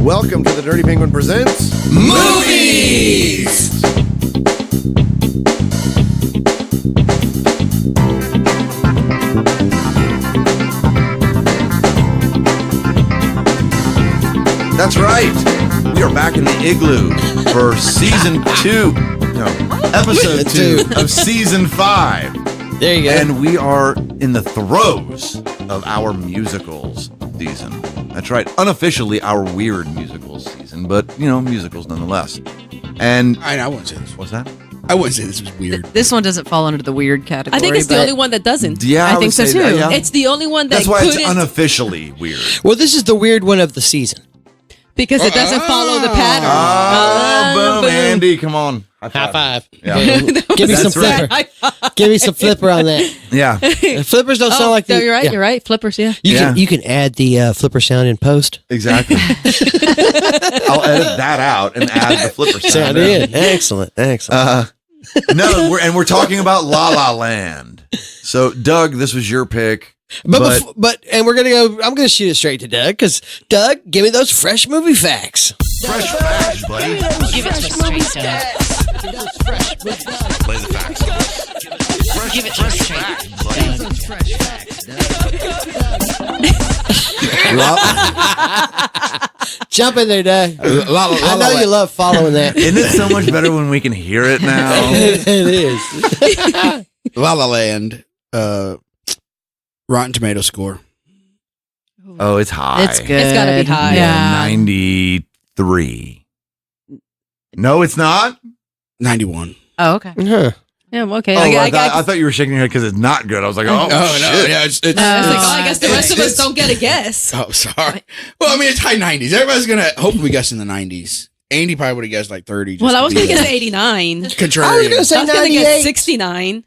Welcome to the Dirty Penguin Presents Movies! That's right. We are back in the igloo for episode 2 of season 5. There you go. And we are in the throes of our musicals season. That's right. Unofficially our weird musicals season, but, musicals nonetheless. And I wouldn't say this. What's that? I wouldn't say this was weird. This one doesn't fall under the weird category. I think it's the only one that doesn't. Yeah, I think so too. That, yeah. It's the only one that That's why couldn't, it's unofficially weird. Well, this is the weird one of the season. because it doesn't follow the pattern. Boom, Andy, come on. High five. Yeah. Give me some flipper. Give me some flipper on that. Yeah. Flippers don't sound like no, the, you're right. yeah. You're right. Flippers, yeah. You can add the flipper sound in post. Exactly. I'll edit that out and add the flipper sound. in. Excellent. We're talking about La La Land. So, Doug, this was your pick. But we're gonna go. I'm gonna shoot it straight to Doug because Doug, give me those fresh movie facts. Fresh facts, buddy. Give it to us straight, Doug. Play the facts. Give it to us straight, Jump in there, Doug. I know you love following that. Isn't it so much better when we can hear it now? It is. La La Land, Rotten Tomato score. Oh, it's high. It's good. It's gotta be high. Yeah. 93. No, it's not? 91. Oh, okay. Huh. Yeah, okay. Oh, I thought you were shaking your head because it's not good. I was like, No, shit. yeah, it's I was like, I guess the rest of us don't get a guess. oh, sorry. Well, I mean, it's high 90s. Everybody's gonna hopefully guess in the 90s. Andy probably would have guessed like 30. Well, I was going to guess 89. Contrarian. I was gonna say I was going to 98. guess 69.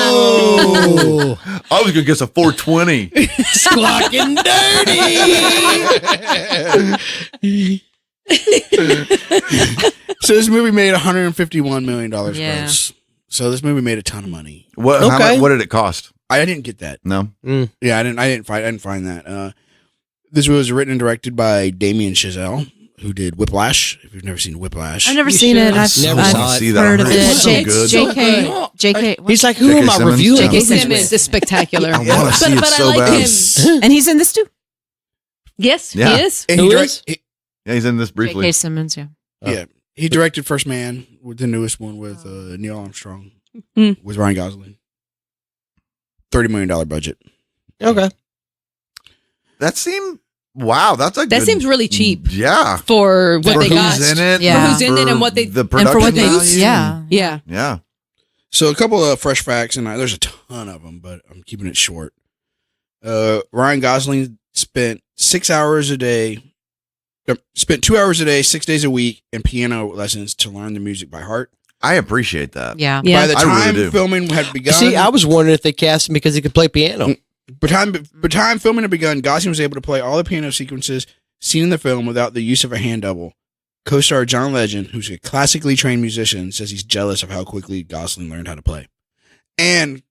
Oh! I was going to guess a 420. Squawking dirty. So this movie made $151 million Yeah. gross. So this movie made a ton of money. What did it cost? I didn't get that. No? Yeah, I didn't find that. This was written and directed by Damien Chazelle, who did Whiplash. If you've never seen Whiplash, I've never seen it. I've Never saw it. heard of It's so it. good. JK. He's like, who J.K. am I Simmons? reviewing? J.K. J.K. Simmons. Simmons is spectacular. I want to see it but so I like bad. him. And he's in this too. Yes, Yeah. he is. And Who he is? Yeah, he's in this briefly. J.K. Simmons, yeah. Yeah, he directed First Man, with the newest one with Neil Armstrong, Mm. with Ryan Gosling. $30 million budget. Okay. That seemed... Wow, that's a That good... seems really cheap Yeah. for what For they got. who's in it. Yeah. For who's in it and what they- The And production for what they value. yeah. Yeah. Yeah. So a couple of fresh facts, and there's a ton of them, but I'm keeping it short. Ryan Gosling spent 2 hours a day, 6 days a week in piano lessons to learn the music by heart. I appreciate that. Yeah. Yeah. By the I really time do. filming had begun, See, I was wondering if they cast him because he could play piano. by time filming had begun, Gosling was able to play all the piano sequences seen in the film without the use of a hand double. Co-star John Legend, who's a classically trained musician, says he's jealous of how quickly Gosling learned how to play. And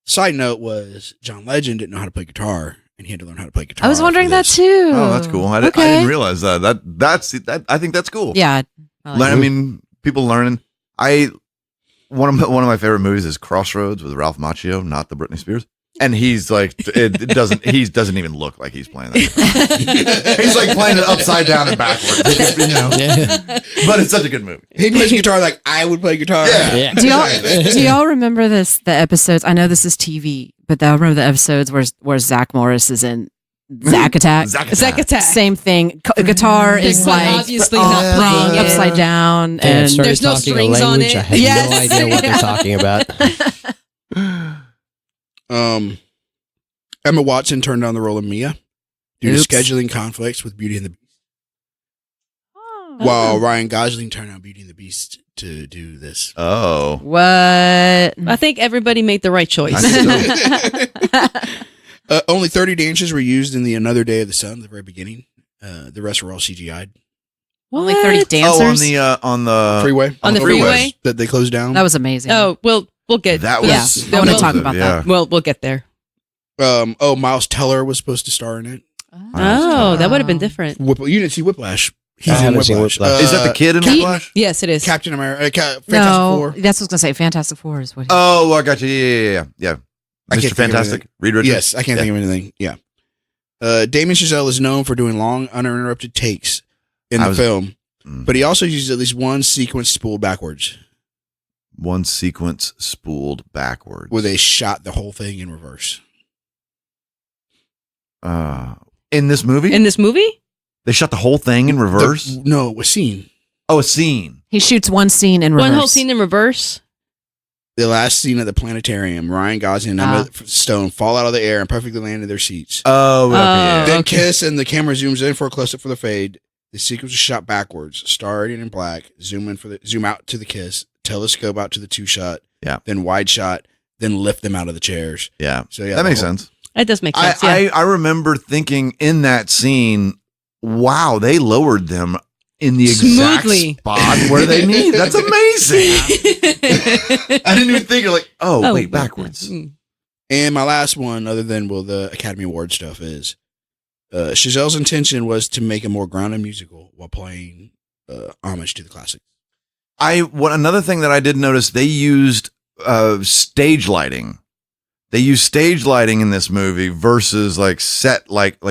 side note was John Legend didn't know how to play guitar, and he had to learn how to play guitar. I was wondering for that this. too. Oh, that's cool. I didn't realize that. I think that's cool. Yeah. I like I mean, people learning. One of my favorite movies is Crossroads with Ralph Macchio, not the Britney Spears. And he's like, he doesn't even look like he's playing that. He's like playing it upside down and backwards, But it's such a good movie. He plays guitar like I would play guitar. Yeah. Do y'all remember the episodes? I know this is TV, but I remember the episodes where Zach Morris is in Zack Attack. Zack Attack. Same thing. Guitar is Big one, like obviously not playing playing it. upside down, They and started there's no talking a strings on language it. I had Yes. no idea what they're talking about. Emma Watson turned down the role of Mia due Oops. to scheduling conflicts with Beauty and the Beast, while Ryan Gosling turned down Beauty and the Beast to do this. Oh. what? I think everybody made the right choice. Only 30 dancers were used in the Another Day of the Sun at the very beginning. The rest were all CGI'd. Only 30 What? dancers. On the Freeway. On the freeway? That they closed down. That was amazing. Oh, we'll get That yeah. was. I want to we'll- talk about that. We'll get there. Miles Teller was supposed to star in it. Oh, that would have been different. You didn't see Whiplash. He's I in haven't seen Whiplash. Whiplash. Is that the kid in Whiplash? Yes, it is. Captain America? Fantastic No, Four? that's what I was gonna say. Fantastic Four is what. Oh, I got you. Yeah. I can't Mr. think of Fantastic. anything. Reed Richards. Yes, I can't think of anything. Yeah. Damien Chazelle is known for doing long, uninterrupted takes in the film, but he also uses at least one sequence spooled backwards. One sequence spooled backwards. Where they shot the whole thing in reverse. In this movie? In this movie? They shot the whole thing in reverse? No, a scene. Oh, a scene. He shoots one scene in reverse. One whole scene in reverse? The last scene at the planetarium, Ryan Gosling and Emma Stone fall out of the air and perfectly land in their seats. Oh, okay. Yeah. Then kiss, and the camera zooms in for a close-up for the fade. The sequence is shot backwards, starting in black, zoom out to the kiss, telescope out to the two shot, then wide shot, then lift them out of the chairs. Yeah. So yeah, that makes sense. That does make sense. I remember thinking in that scene, wow, they lowered them in the exact Smoothly. spot where they need. That's amazing. I didn't even think like, wait, backwards. And my last one, other than the Academy Award stuff, is Chazelle's intention was to make a more grounded musical while playing homage to the classics. Another thing that I did notice, they used stage lighting. They use stage lighting in this movie versus like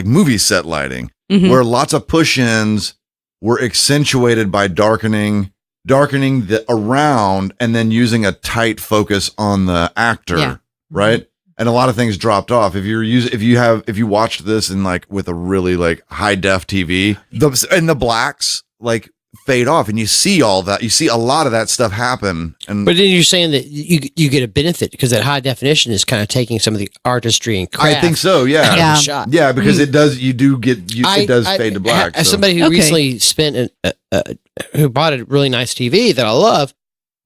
movie set lighting, where lots of push-ins were accentuated by darkening the around and then using a tight focus on the actor, right? And a lot of things dropped off. If you watched this in like with a really like high def TV, the blacks like fade off, and you see all that. You see a lot of that stuff happen. But then you're saying that you get a benefit because that high definition is kind of taking some of the artistry and craft. I think so. Yeah. Out of the shot. Yeah, because it does. You do get. It does fade to black. As so. somebody who recently spent who bought a really nice TV that I love,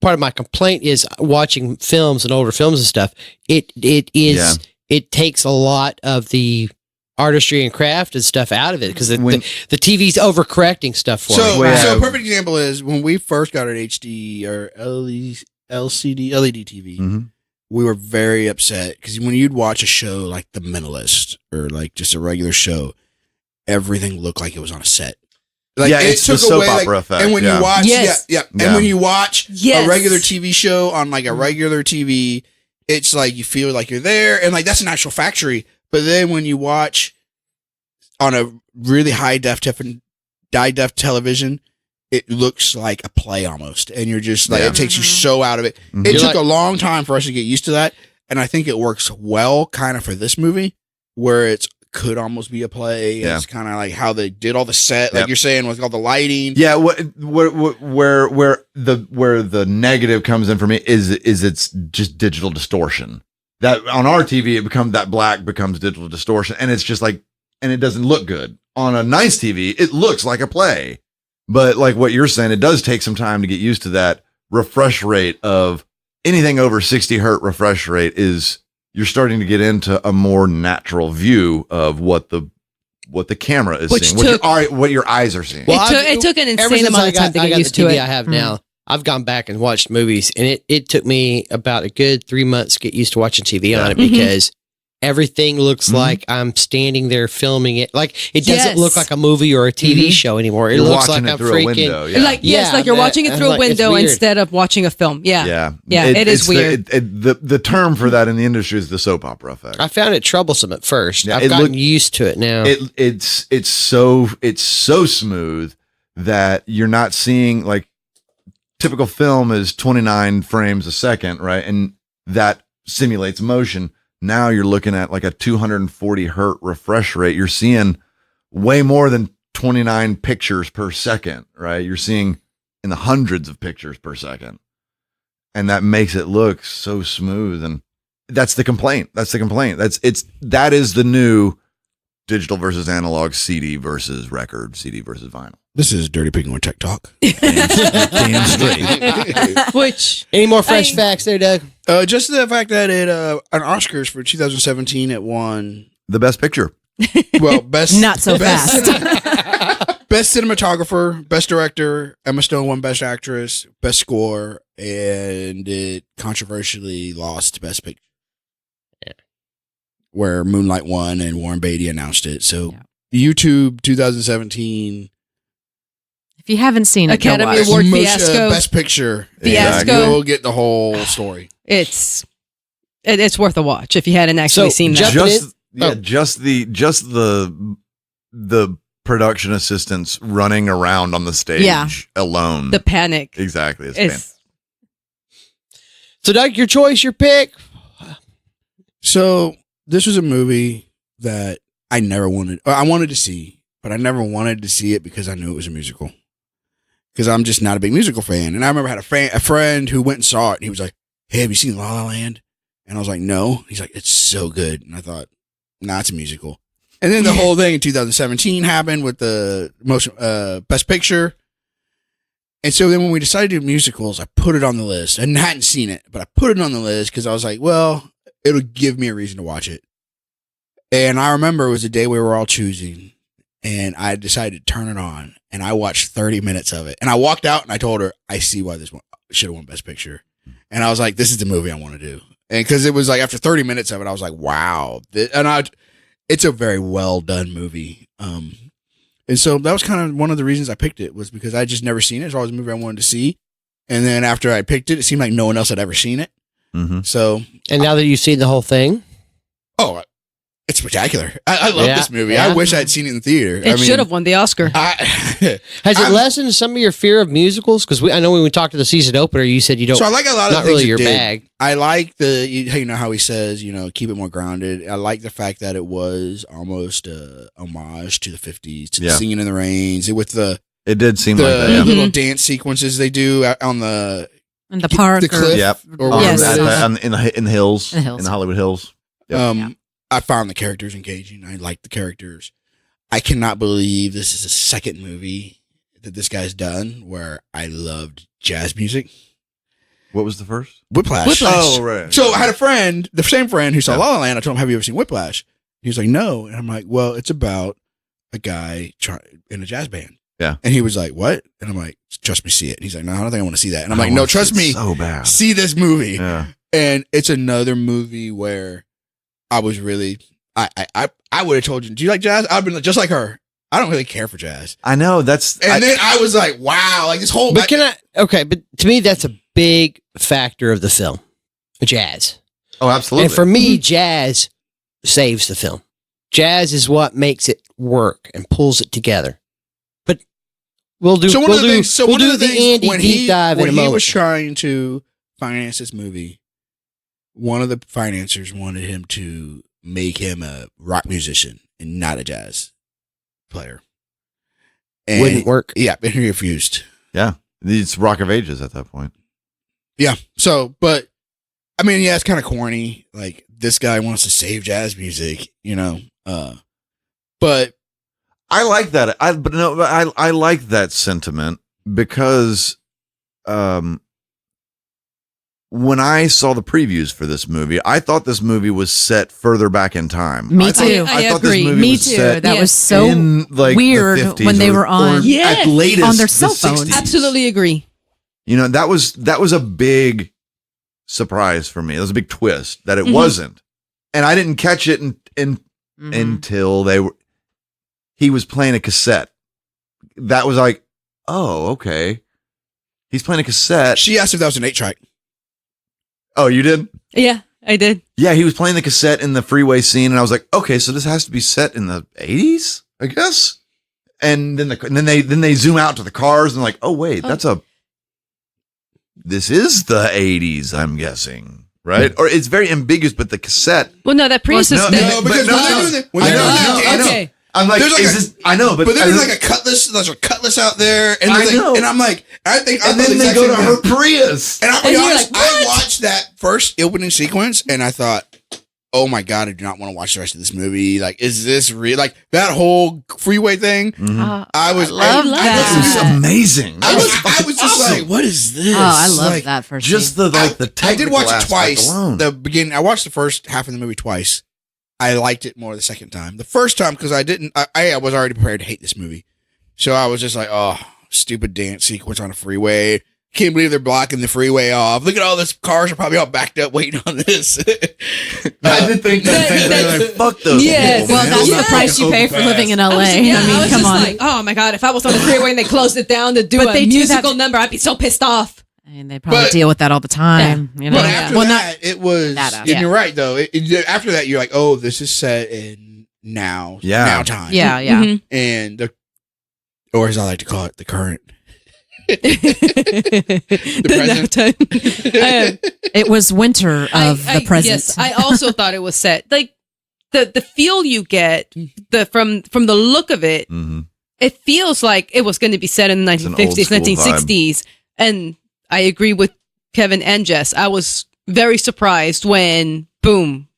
part of my complaint is watching films and older films and stuff. It takes a lot of the artistry and craft and stuff out of it because the TV's overcorrecting stuff for me. So a perfect example is when we first got an HD or LED TV, we were very upset because when you'd watch a show like The Mentalist or like just a regular show, everything looked like it was on a set. Like it's the soap opera effect. And when you watch, and when you watch Yes. a regular TV show on like a regular TV, it's like you feel like you're there, and like that's an actual factory. But then when you watch on a really high def television, it looks like a play almost, and you're just like it takes you so out of it. It took a long time for us to get used to that, and I think it works well, kind of for this movie, where it's could almost be a play. Yeah. It's kind of like how they did all the set, like you're saying, with all the lighting. Yeah, where the negative comes in for me is it's just digital distortion. That on our TV, that black becomes digital distortion, and it's just like, and it doesn't look good. On a nice TV, it looks like a play, but like what you're saying, it does take some time to get used to that refresh rate of anything over 60 hertz refresh rate is. You're starting to get into a more natural view of what the camera is seeing, what your eyes are seeing. Well, it took an insane amount of time to get used to it. I have now. I've gone back and watched movies, and it took me about a good 3 months to get used to watching TV on it because everything looks like I'm standing there filming it. Like it doesn't look like a movie or a TV show anymore. It looks like I'm through a window. Yeah. Like you're watching it through a window instead of watching a film. Yeah. It is weird. The term for that in the industry is the soap opera effect. I found it troublesome at first. Yeah, I've gotten used to it now. It's so smooth that you're not seeing like typical film is 29 frames a second, right? And that simulates motion. Now you're looking at like a 240 hertz refresh rate. You're seeing way more than 29 pictures per second, right? You're seeing in the hundreds of pictures per second. And that makes it look so smooth. And that's the complaint. That is the new digital versus analog, CD versus record, CD versus vinyl. This is Dirty Penguin Tech Talk. Damn straight. Which any more fresh facts there, Doug? Just the fact that it an Oscars for 2017 it won the best picture. Well, best Not so fast. Best cinematographer, best director. Emma Stone won best actress, best score, and it controversially lost best picture. Yeah. Where Moonlight won and Warren Beatty announced it. So YouTube 2017 If you haven't seen it, Academy go watch. Award fiasco. Best Picture. Fiasco. And you'll get the whole story. It's worth a watch if you hadn't actually seen that. Just the production assistants running around on the stage alone. The panic. Exactly. It's So, Doug, your choice, your pick. So this was a movie that I wanted to see, but I never wanted to see it because I knew it was a musical. Because I'm just not a big musical fan. And I remember I had a friend who went and saw it, and he was like, "Hey, have you seen La La Land?" And I was like, "No." He's like, "It's so good." And I thought, "Nah, it's a musical." And then the whole thing in 2017 happened with the Best Picture. And so then when we decided to do musicals, I put it on the list. I hadn't seen it, but I put it on the list because I was like, well, it'll give me a reason to watch it. And I remember it was the day we were all choosing, and I decided to turn it on, and I watched 30 minutes of it. And I walked out, and I told her, I see why this one should have won Best Picture. And I was like, this is the movie I want to do. And because it was like after 30 minutes of it, I was like, wow. It's a very well done movie. And so that was kind of one of the reasons I picked it, was because I just never seen it. It's always a movie I wanted to see. And then after I picked it, it seemed like no one else had ever seen it. Mm-hmm. So, and now that you've seen the whole thing, it's spectacular. I love this movie. Yeah. I wish I had seen it in the theater. It should have won the Oscar. Has it lessened some of your fear of musicals? Because I know when we talked to the season opener, you said you don't. So I like a lot of not things really it your did. bag. I like how he says, keep it more grounded. I like the fact that it was almost a homage to the 50s, to the Singing in the Rains, with the. It did seem like that. The little dance sequences they do on the. In the park, the cliff, yep, or yes. in the hills, in the Hollywood Hills. Yep. I found the characters engaging. I liked the characters. I cannot believe this is the second movie that this guy's done where I loved jazz music. What was the first? Whiplash. Oh, right. So I had a friend, the same friend who saw La La Land. I told him, "Have you ever seen Whiplash?" He was like, "No." And I'm like, "Well, it's about a guy in a jazz band." Yeah. And he was like, "What?" And I'm like, "Trust me, see it." And he's like, "No, I don't think I want to see that." And I'm like, "No, trust me, so bad. See this movie." Yeah. And it's another movie where I was really, I would have told you, do you like jazz? I've been just like her. I don't really care for jazz. I know then I was like, wow, like this whole. But but to me, that's a big factor of the film, jazz. Oh, absolutely. And for me, jazz saves the film. Jazz is what makes it work and pulls it together. But we'll do the Andy deep dive in a moment. When he was trying to finance this movie, one of the financiers wanted him to make him a rock musician and not a jazz player. And wouldn't work. Yeah, and he refused. Yeah, it's Rock of Ages at that point. Yeah. So, but I mean, yeah, it's kind of corny. Like this guy wants to save jazz music, But I like that. I like that sentiment because, when I saw the previews for this movie, I thought this movie was set further back in time. Me too. I thought agree. this movie Me was too. set That was so in, like, weird the 50s when they were on. Yes. At latest, On their the cell phones. 60s. Absolutely agree. That was a big surprise for me. It was a big twist that it wasn't, and I didn't catch it until he was playing a cassette. That was like, oh, okay, he's playing a cassette. She asked if that was an 8-track. Oh, you did? Yeah, I did. Yeah, he was playing the cassette in the freeway scene, and I was like, okay, so this has to be set in the 80s, I guess. And then they zoom out to the cars and like, oh wait, this is the 80s, I'm guessing, right? Or it's very ambiguous, but the cassette. Well, no, that Prius is Okay. I'm like, I know, but then there's like a cutlass out there, and I know. And I'm like, and then they go to her Prius, and I'll be And you're honest, like, I watched that first opening sequence, and I thought, oh my god, I do not want to watch the rest of this movie. Like, is this real? Like that whole freeway thing. Mm-hmm. I love that. It was amazing. I was just like, what is this? Oh, I love like, that first. Just scene. the technical I did watch it aspect twice. alone. The beginning, I watched the first half of the movie twice. I liked it more the second time. The first time, because I was already prepared to hate this movie. So I was just like, oh, stupid dance sequence on a freeway. can't believe they're blocking the freeway off. Look at all this cars are probably all backed up waiting on this. I did think that same thing. Like, fuck those Yes. people, Well, man. that's Well, the price you pay for living in LA. I Yeah, mean, was come just on. like, oh my god, if I was on the freeway and they closed it down to do But a they do musical that- number, I'd be so pissed off. I mean, they probably But- deal with that all the time. You know? But after Well, that, it was. that And out. you're right though. After that, you're like, oh, this is set in now time. Yeah, yeah. Mhm. And or as I like to call it, the current. The present. It was winter of the present. Yes, I also thought it was set like the feel you get from the look of it. Mhm. It feels like it was going to be set in the It's an 1950s, old school 1960s, and I agree with Kevin and Jess. I was very surprised when boom,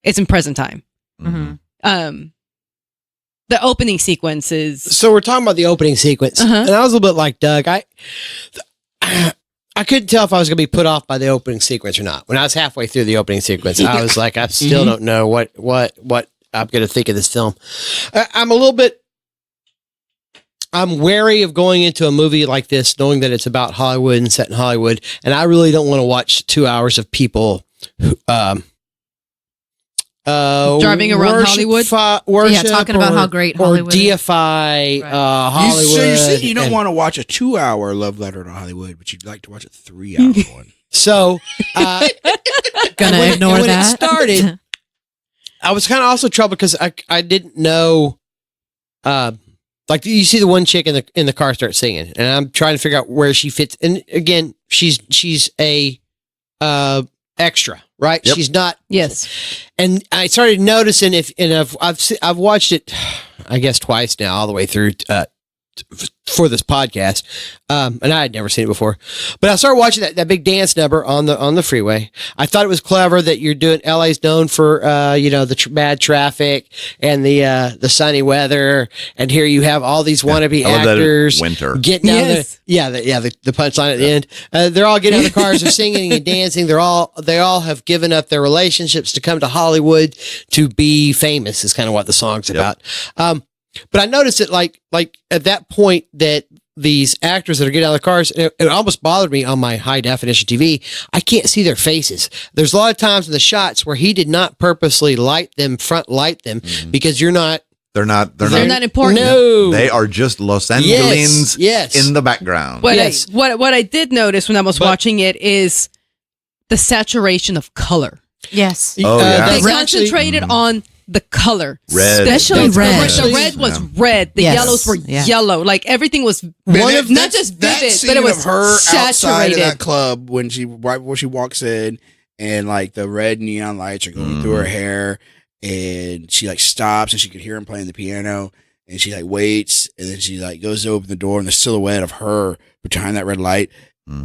it's in present time. Mhm. The opening sequence is So we're talking about the opening sequence, Uh-huh. and I was a little bit like Doug. I couldn't tell if I was going to be put off by the opening sequence or not. When I was halfway through the opening sequence, I was like, I still don't know what I'm going to think of this film. I'm a little bit. I'm wary of going into a movie like this, knowing that it's about Hollywood and set in Hollywood, and I really don't want to watch 2 hours of people. Driving around Hollywood? Worship talking about how great Hollywood or is. deify Right. Hollywood. So you're saying you don't and- want to watch a 2-hour love letter to Hollywood, but you'd like to watch a 3-hour one. So, Gonna when ignore when that. it started, I was kind of also troubled because I didn't know, like you see the one chick in the car start singing, and I'm trying to figure out where she fits. And again, she's a extra, right? Yep. She's not. yes. And I started noticing I've watched it, I guess twice now, all the way through for this podcast, and I had never seen it before. But I started watching that big dance number on the freeway. I thought it was clever that you're doing. LA's known for the bad traffic and the sunny weather, and here you have all these wannabe I love that actors winter. getting out Yes. the punchline at the end. They're all getting out of the cars, they're singing and dancing. They all have given up their relationships to come to Hollywood to be famous. Is kind of what the song's about. But I noticed that like at that point that these actors that are getting out of the cars, it almost bothered me on my high definition TV. I can't see their faces. There's a lot of times in the shots where he did not purposely front light them because you're not. They're not important. No, They are just Los Angeles Yes. in the background. What Yes. what I did notice when I was watching it is the saturation of color. Yes. Oh, yeah. They That's actually- concentrated on the color, Red. Especially The red. red was Yeah. red. The Yes. yellows were Yeah. yellow. Like everything was Man, not just that vivid, scene but it was of her outside of saturated. that club when right before she walks in, and like the red neon lights are going through her hair, and she like stops and she could hear him playing the piano, and she like waits, and then she like goes to open the door, and the silhouette of her behind that red light.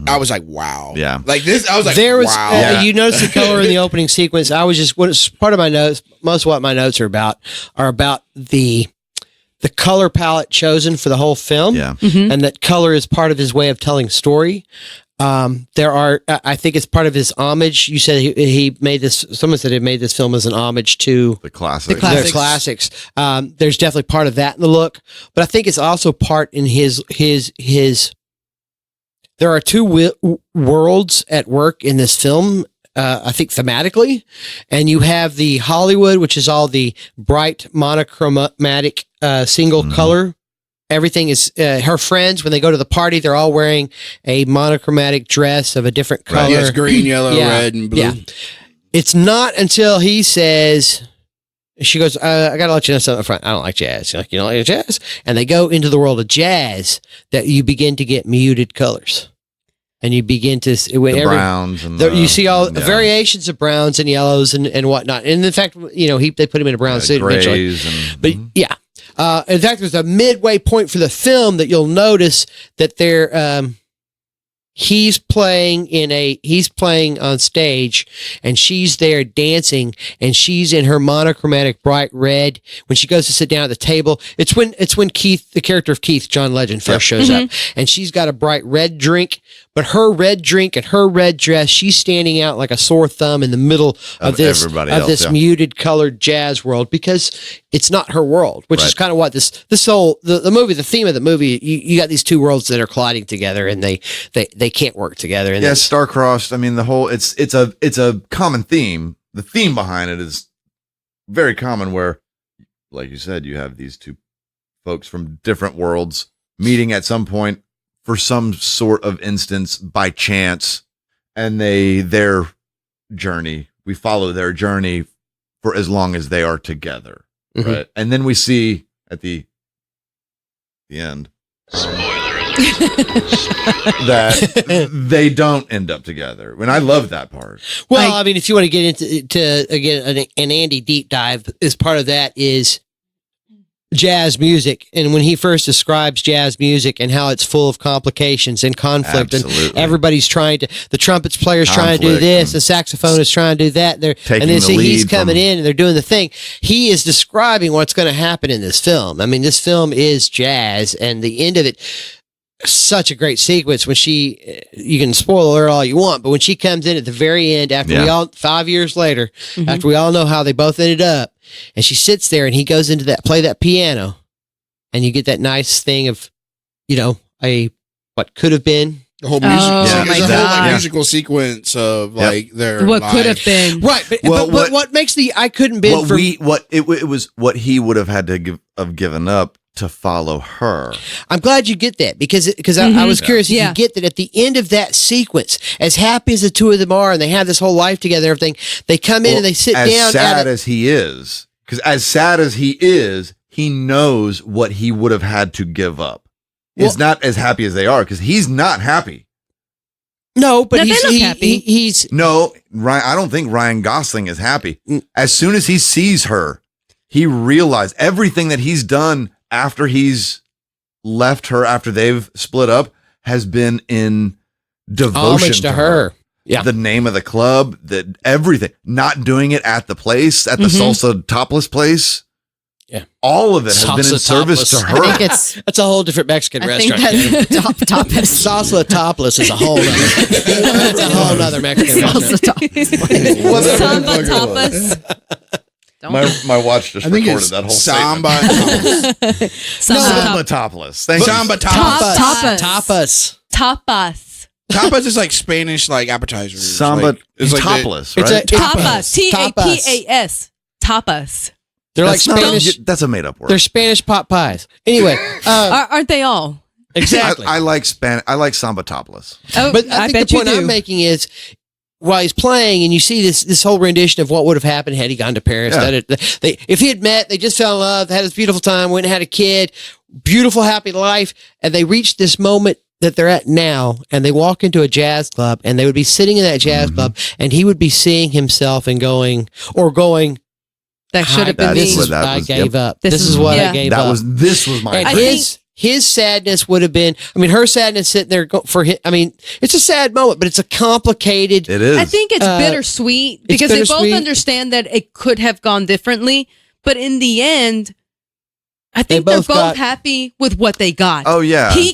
I was like, wow. Yeah. Like this, I was like, There was wow. Yeah. you notice the color in the opening sequence. I was just part of my notes. Most of what my notes are about the color palette chosen for the whole film. Yeah. And that color is part of his way of telling story. I think it's part of his homage. You said he made this. Someone said he made this film as an homage to The classic. the classics. There's definitely part of that in the look, but I think it's also part in his. There are two worlds at work in this film. I think thematically, and you have the Hollywood, which is all the bright monochromatic single color. Everything is her friends when they go to the party. They're all wearing a monochromatic dress of a different color. Yes, green, yellow, Yeah. red, and blue. Yeah. It's not until he says, she goes, I got to let you know something up front. I don't like jazz. You're like, you don't like jazz? And they go into the world of jazz that you begin to get muted colors. And you begin to The browns and you see all yeah. variations of browns and yellows and whatnot. And in fact, they put him in a brown suit eventually. grays and But yeah, in fact, there's a midway point for the film that you'll notice that he's playing on stage, and she's there dancing, and she's in her monochromatic bright red. When she goes to sit down at the table, it's when Keith, the character of Keith, John Legend, first shows up, and she's got a bright red drink, but her red drink and her red dress, she's standing out like a sore thumb in the middle of this everybody else, this yeah. muted colored jazz world because it's not her world, which is Right. kind of what this whole the movie, the theme of the movie. You got these two worlds that are colliding together, and they can't work together. And Yeah, that's- star-crossed. I mean, the whole it's a common theme. The theme behind it is very common where, like you said, you have these two folks from different worlds meeting at some point for some sort of instance by chance, and their journey, we follow their journey for as long as they are together. Mhm. Right. And then we see at the end that they don't end up together. And I love that part. Well, I mean, if you want to get into again an Andy deep dive, as part of that is jazz music, and when he first describes jazz music and how it's full of complications and conflict, Absolutely. and everybody's trying to, the trumpets player's trying to do Conflict this, and the saxophone is trying to do that, and Taking then the see he's lead coming from- in and they're doing the thing. He is describing what's going to happen in this film. I mean, this film is jazz, and the end of it, such a great sequence when she, you can spoil her all you want, but when she comes in at the very end, after we Yeah. all, 5 years later, Mhm. after we all know how they both ended up, and she sits there and he goes into that, play that piano, and you get that nice thing of, what could have been. The whole music. Oh, Yeah, There's my a whole God. musical sequence of like their What could have lives. been. Right. But, Well, but what makes the I couldn't been What for it was what he would have had to have given up to follow her. I'm glad you get that because I Mhm. was curious if Yeah. you get that at the end of that sequence, as happy as the two of them are and they have this whole life together and everything, they come in and they sit as down sad at a, as he is, because as sad as he is, he knows what he would have had to give up. It's not as happy as they are because he's not happy. no, but No, they he's look happy. he's No, Ryan, I don't think Ryan Gosling is happy. Mm. As soon as he sees her, he realized everything that he's done after he's left her, after they've split up, has been in devotion homage to her. Yeah. The name of the club, that everything, not doing it at the place, at the Mhm. salsa topless place. Yeah. All of it has been in Salsa service to topless. her. I think it's. That's a whole different Mexican I think restaurant. that's topless. Salsa topless is a whole other. That's a whole other Mexican restaurant. What the Samba fuck tapas. My watch just I think recorded it's that whole Samba. statement. Samba Samba topless. Thank you. Samba Tapas. tapas. Tapas. tapas. Tapas is like Spanish, like appetizers. Samba Like, it's like topless, It's right? a- Tapas. Tapas. Tapas. Tapas. They're like That's not- Spanish. that's a made up word. They're Spanish pot pies. Anyway, Aren't they all? exactly. I like I like Samba topless. Oh, But I think bet the point you do. I'm making is while he's playing and you see this whole rendition of what would have happened had he gone to Paris. Yeah. If he had met, they just fell in love, had this beautiful time, went and had a kid, beautiful, happy life, and they reached this moment that they're at now, and they walk into a jazz club, and they would be sitting in that jazz club, and he would be seeing himself and going, That should have been That this is me. is what what that I was, gave yep. up. This is what I gave up. This was my And I his sadness would have been, I mean, her sadness sitting there for him. I mean, it's a sad moment, but it's a complicated. It is. I think it's Uh, bittersweet because they bittersweet. both understand that it could have gone differently, but in the end, I think they're both both got- happy with what they got. Oh yeah. He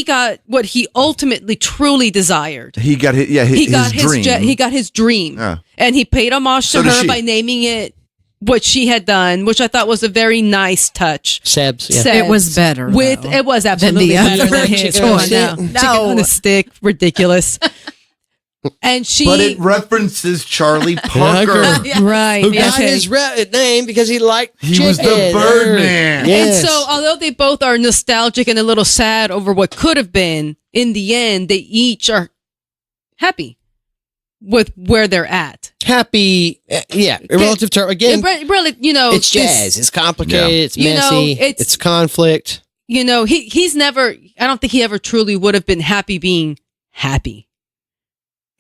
got what he ultimately truly desired. He got his, He got his dream. he got his dream, Yeah. and he paid homage So to did her she. by naming it what she had done, which I thought was a very nice touch. Sebs, yeah. Sebs. It was better. With though. it was absolutely the better other than his. chicken on Come a on stick. now. Chicken on No. a stick, ridiculous. And she, But it references Charlie Parker. right? Who got okay. his name because he liked He was the chicken. Birdman. Yes. And so, although they both are nostalgic and a little sad over what could have been, in the end, they each are happy with where they're at. happy, yeah, a relative term. Again, Really, you know, it's this- jazz. It's complicated. Yeah. It's You know, messy. it's- it's conflict. You know, he's never. I don't think he ever truly would have been happy being happy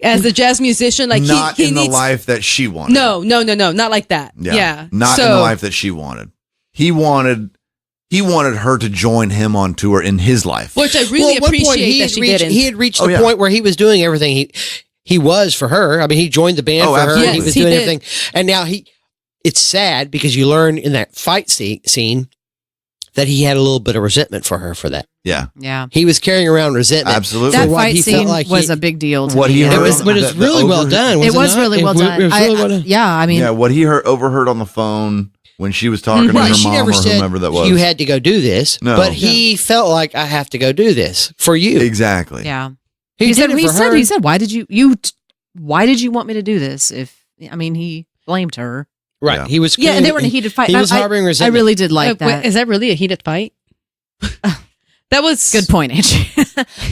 as a jazz musician. Like not he in needs, the life that she wanted. No, not like that. Yeah, Not so, in the life that she wanted. He wanted her to join him on tour in his life. which I really Well, at one point, appreciate he that had she reached, didn't. He had reached Oh, the yeah. point where he was doing everything he was for her. I mean, he joined the band Oh, for her. absolutely. And he was Yes, he doing did. everything. And now it's sad because you learn in that fight scene that he had a little bit of resentment for her for that. Yeah, Yeah. He was carrying around resentment. absolutely. That what fight he felt scene like was he- a big deal to what me. he And heard It was, but the- it's the really well done. it was not? really well done. It was really well done. Yeah, I mean, yeah, what he overheard on the phone when she was talking to Right, her she mom never or said whomever that was. you had to go do this, No. but he felt like I have to go do this for you. exactly. yeah. He, He did said, it for her. he said, why did you want me to do this? He blamed her. Right. Yeah. He was. Yeah, and they were in a heated fight. He was I harboring I resentment. really did like that. Wait, is that really a heated fight? That was Good point, Angie.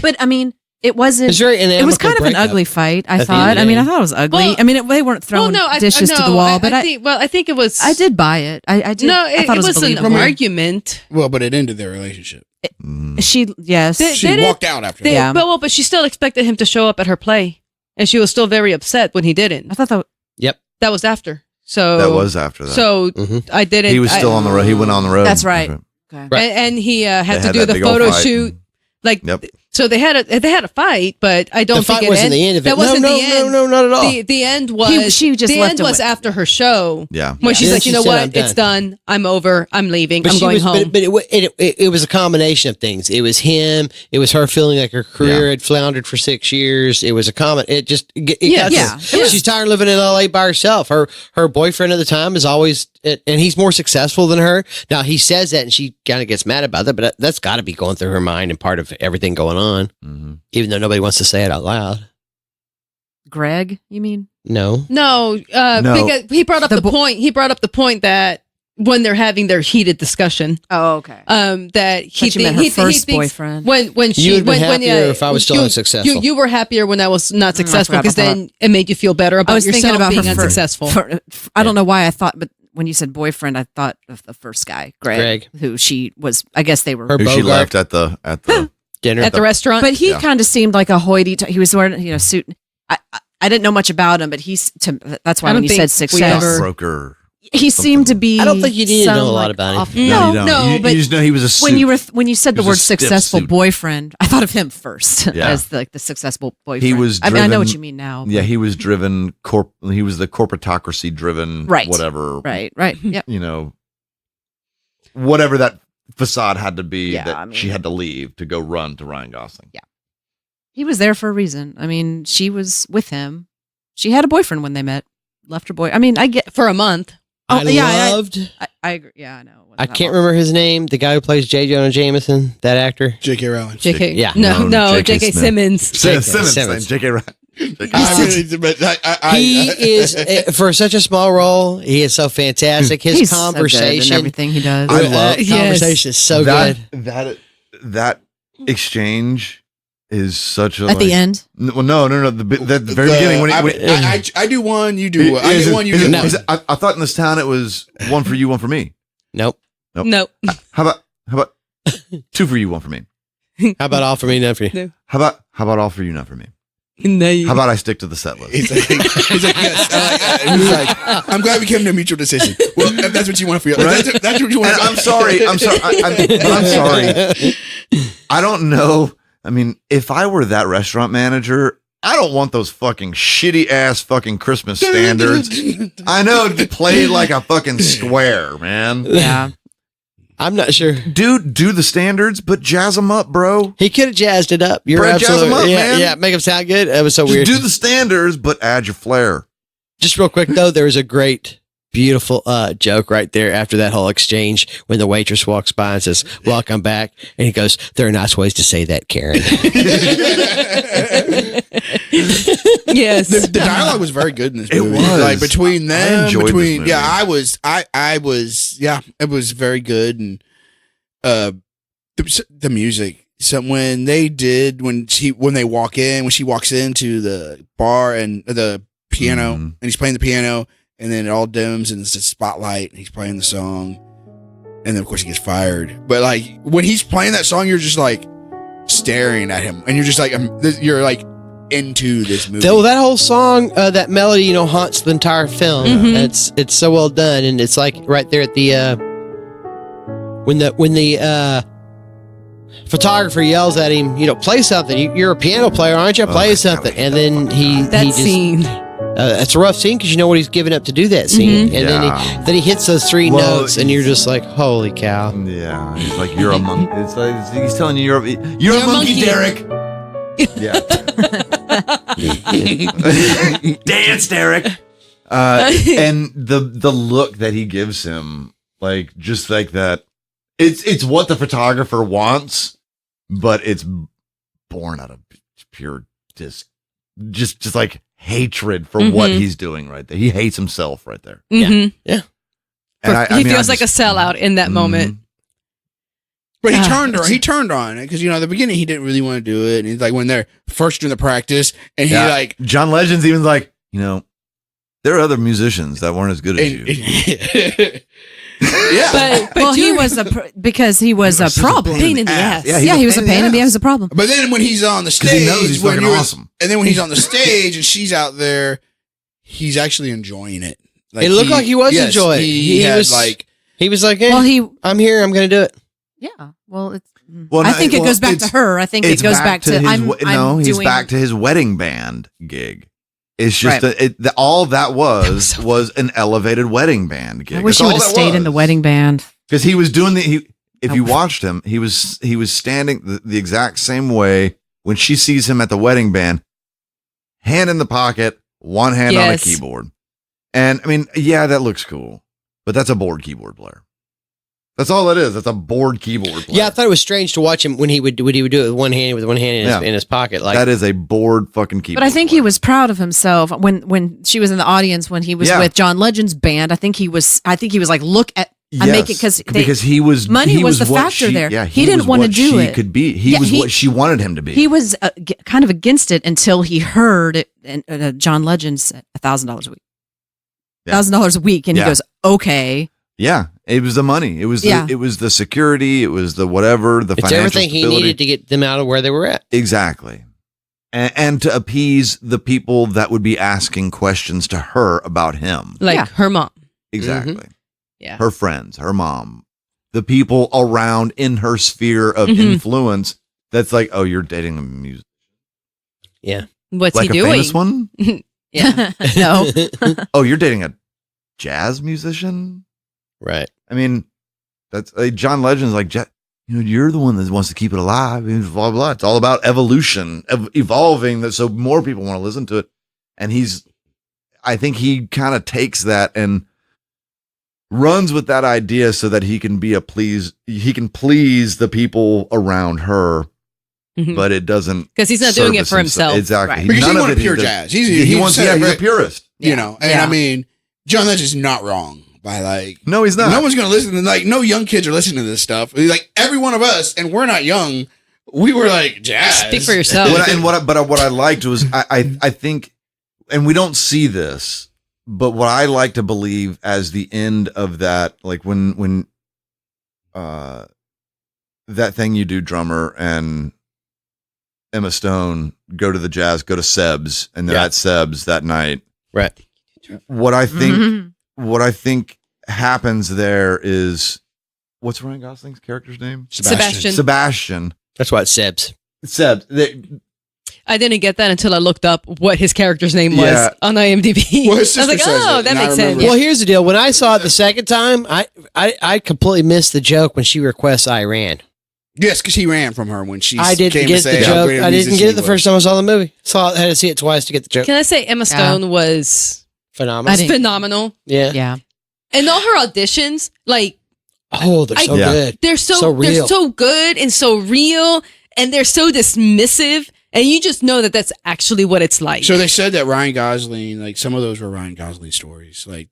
But I mean, it wasn't. It's very It was kind of an breakup. ugly fight. I At the thought. end of I the mean, I day. thought it was ugly. Well- I mean, they weren't throwing dishes to the wall, but I think it was. I did buy it. I did. No, I thought it was an believable. argument. Well, but it ended their relationship. She yes. She Did it? walked out after They, that. Yeah. but she still expected him to show up at her play, and she was still very upset when he didn't. I thought that. Yep. That was after. So That was after that. So Mhm. I didn't. he was still on the road. He went on the road. That's right. Okay. Right. and he had They to had do that the big old photo fight. shoot. Like Yep. so, they had a fight, but I don't The think fight it wasn't ended. the end of it. That wasn't no, the end. No, not at all. The end was She just the left end it was with- after her show Yeah. when she's Then like, she you know said, what, "I'm it's done. I'm over. I'm leaving. I'm she going was, home. But it was a combination of things. It was him. It was her feeling like her career had floundered for 6 years. It was a comment. It just got Yeah. she's tired of living in LA by herself. Her boyfriend at the time is always, and he's more successful than her. Now he says that, and she kind of gets mad about that. But that's got to be going through her mind and part of everything going on. Mhm. Even though nobody wants to say it out loud. Greg, you mean? No. No, No. because he brought up The the bo- point. He brought up the point that when they're having their heated discussion, Oh, okay. that he Thought you meant her thinks first boyfriend. when she You would've been when happier if I was still you- unsuccessful. You were happier when I was not successful forgot because about then it made you feel better I about was thinking yourself about being her unsuccessful. I don't know why I thought, but when you said boyfriend, I thought of the first guy, Greg. Who she was. I guess they were. Her Who she Bogart left at the dinner. At the restaurant, But he Yeah. kind of seemed like a hoity. He was wearing, suit. I didn't know much about him, but that's why I when don't you think said we success, ever- broker. he seemed to be. I don't think you need to know some, a lot like, about him. off- No, No, you don't. no, you, but you just know he was a suit. when you said He the was word a stiff successful suit. boyfriend, I thought of him first Yeah. as the successful boyfriend. He was I mean, I know what driven- you mean now. Yeah, he was driven. He was the corporatocracy driven. Right. Whatever. Right. Yep. Whatever that facade had to be Yeah, that I mean- she had to leave to go run to Ryan Gosling. Yeah. He was there for a reason. I mean, she was with him. She had a boyfriend when they met. Left her boy. I mean, I get. for a month. Oh, I yeah, loved. I agree. Yeah, I know. It wasn't I that can't long. remember his name. The guy who plays J. Jonah Jameson, that actor. J.K. Rowling. J.K. Yeah. No, No, J.K. J.K. Simmons. Simmons. J.K. Ryan. I really, but He is for such a small role. He is so fantastic. His He's so good in conversation, everything he does. I love- conversation is so that, good. That exchange is such a At the end, Well, no. The very beginning when I do one, you do one. I is do it- one, you is do it- one. is it- I thought in this town it was one for you, one for me. Nope. No. How about two for you, one for me? How about all for me, none for you? How about all for you, not for me? No. How about I stick to the set list? He's like, yes. He's like, I'm glad we came to a mutual decision. Well, if that's what you want for you. Right? That's what you want. And I'm sorry. But I'm sorry. I don't know. I mean, if I were that restaurant manager, I don't want those fucking shitty ass fucking Christmas standards. I know, play like a fucking square, man. yeah. I'm not sure. Do the standards, but jazz them up, bro. He could have jazzed it up. You're Brad, jazz absolutely him up, yeah, man. yeah. Make him sound good. It was so Just weird. do the standards, but add your flair. Just real quick though, there was a great, beautiful joke right there after that whole exchange when the waitress walks by and says, "Welcome back," and he goes, "There are nice ways to say that, Karen." Yes. The dialogue was very good in this It movie. was. Like between I them, enjoyed this between movie. I was it was very good and the music. So when they walk in, when she walks into the bar and the piano Mhm. and he's playing the piano and then it all dims and it's a spotlight and he's playing the song and then of course he gets fired. But like when he's playing that song, you're just like staring at him and you're just like you're like into this movie. Though that whole song, that melody, haunts the entire film. Mhm. It's so well done, and it's like right there at the when the photographer yells at him, play something. You're a piano player, aren't you? Play God, something, I hate and that then fucking he That just scene. It's a rough scene because you know what he's giving up to do that scene, and then he hits those three notes, and you're just like, holy cow! Yeah, he's like, you're a monkey. It's like he's telling you you're a monkey, Derek. Yeah. Dance, Derek. And the look that he gives him, like just like that, it's what the photographer wants, but it's born out of pure just like hatred for what he's doing right there. He hates himself right there. Mm-hmm. Yeah. And he feels like a sellout in that moment. But he turned on it because, you know, at the beginning he didn't really want to do it. And he's like, when they're first doing the practice, and he like, John Legend's even like, you know, there are other musicians that weren't as good as you. Yeah. But he was because he was a problem. pain in the ass. Yeah, He was a pain in the ass. He was a problem. But then when he's on the stage, he knows he's fucking awesome. And then when he's on the stage and she's out there, he's actually enjoying it. Like It looked like he was enjoying it. He was like, hey, I'm here. I'm going to do it. Yeah. Well, it's. Well, I think it goes back to her. I think it goes back to his, he's back to his wedding band gig. It's just all that was an elevated wedding band gig. I wish he would have stayed in the wedding band because he was doing if you watched him, he was standing the exact same way when she sees him at the wedding band, hand in the pocket, one hand on a keyboard. And I mean, yeah, that looks cool, but that's a board keyboard player. That's all it is. That's a board keyboard player. Yeah, I thought it was strange to watch him when he would do it with one hand in his pocket. Like that is a board fucking keyboard. But I think he was proud of himself when she was in the audience when he was with John Legend's band. I think he was like, look at. I make it because he was money was the factor there. Yeah, he didn't want to do it. Could be. He was what she wanted him to be. He was kind of against it until he heard it. And John Legend said $1,000 a week. $1,000 a week, and he goes, okay. Yeah, it was the money. It was the security. It was the whatever. The financial everything stability. he needed to get them out of where they were at. Exactly, and to appease the people that would be asking questions to her about him, like her mom. Exactly. Mm-hmm. Yeah, her friends, her mom, the people around in her sphere of influence. That's like, oh, you're dating a musician. Yeah, what's like he a doing? Famous one? Yeah, no. Oh, you're dating a jazz musician. Right. I mean, that's John Legend's like, you're the one that wants to keep it alive. Blah, blah, blah. It's all about evolution, evolving so more people want to listen to it. And I think he kind of takes that and runs with that idea so that he can please the people around her, but it doesn't. Because he's not doing it for himself. Exactly. Right. Because he wanted pure jazz. He's a purist. You know, and I mean, John Legend's not wrong. By like, no, he's not. No one's going to listen to no young kids are listening to this stuff. Like every one of us, and we're not young. We were like jazz. Speak for yourself. What I liked was I think, and we don't see this, but what I like to believe as the end of that, like when that thing you do, drummer and Emma Stone go to Seb's, and they're at Seb's that night. Right. What I think happens there is, what's Ryan Gosling's character's name? Sebastian. That's why it's Seb's. Seb's. I didn't get that until I looked up what his character's name was on IMDb. Well, his I was like, sister says oh, it, that and I makes sense. remember. Well, here's the deal. When I saw it the second time, I completely missed the joke when she requests Iran. Yes, because he ran from her when she. I didn't get the joke. I didn't get it the first time I saw the movie. I had to see it twice to get the joke. Can I say Emma Stone was phenomenal? Yeah. And all her auditions, like, oh, they're so good. They're so real. They're so good and so real, and they're so dismissive, and you just know that that's actually what it's like. So they said that Ryan Gosling, like some of those were Ryan Gosling stories, like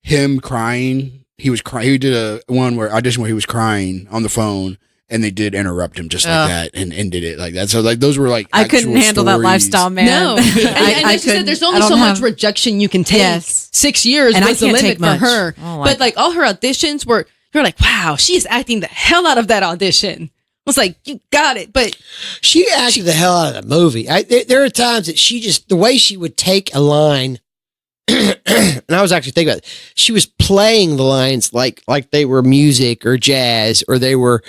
him crying. He was crying. He did a audition where he was crying on the phone, and they did interrupt him just like that and ended it like that. So like those were like I couldn't handle that lifestyle, man. No, I she said there's only so much rejection you can take. Yes. 6 years And I was the can't limit take for much. her. But like all her auditions were, you're like, wow, she is acting the hell out of that audition. I was like, you got it, but she acted the hell out of the movie. There are times that the way she would take a line and I was actually thinking about it. She was playing the lines like they were music or jazz, or they were.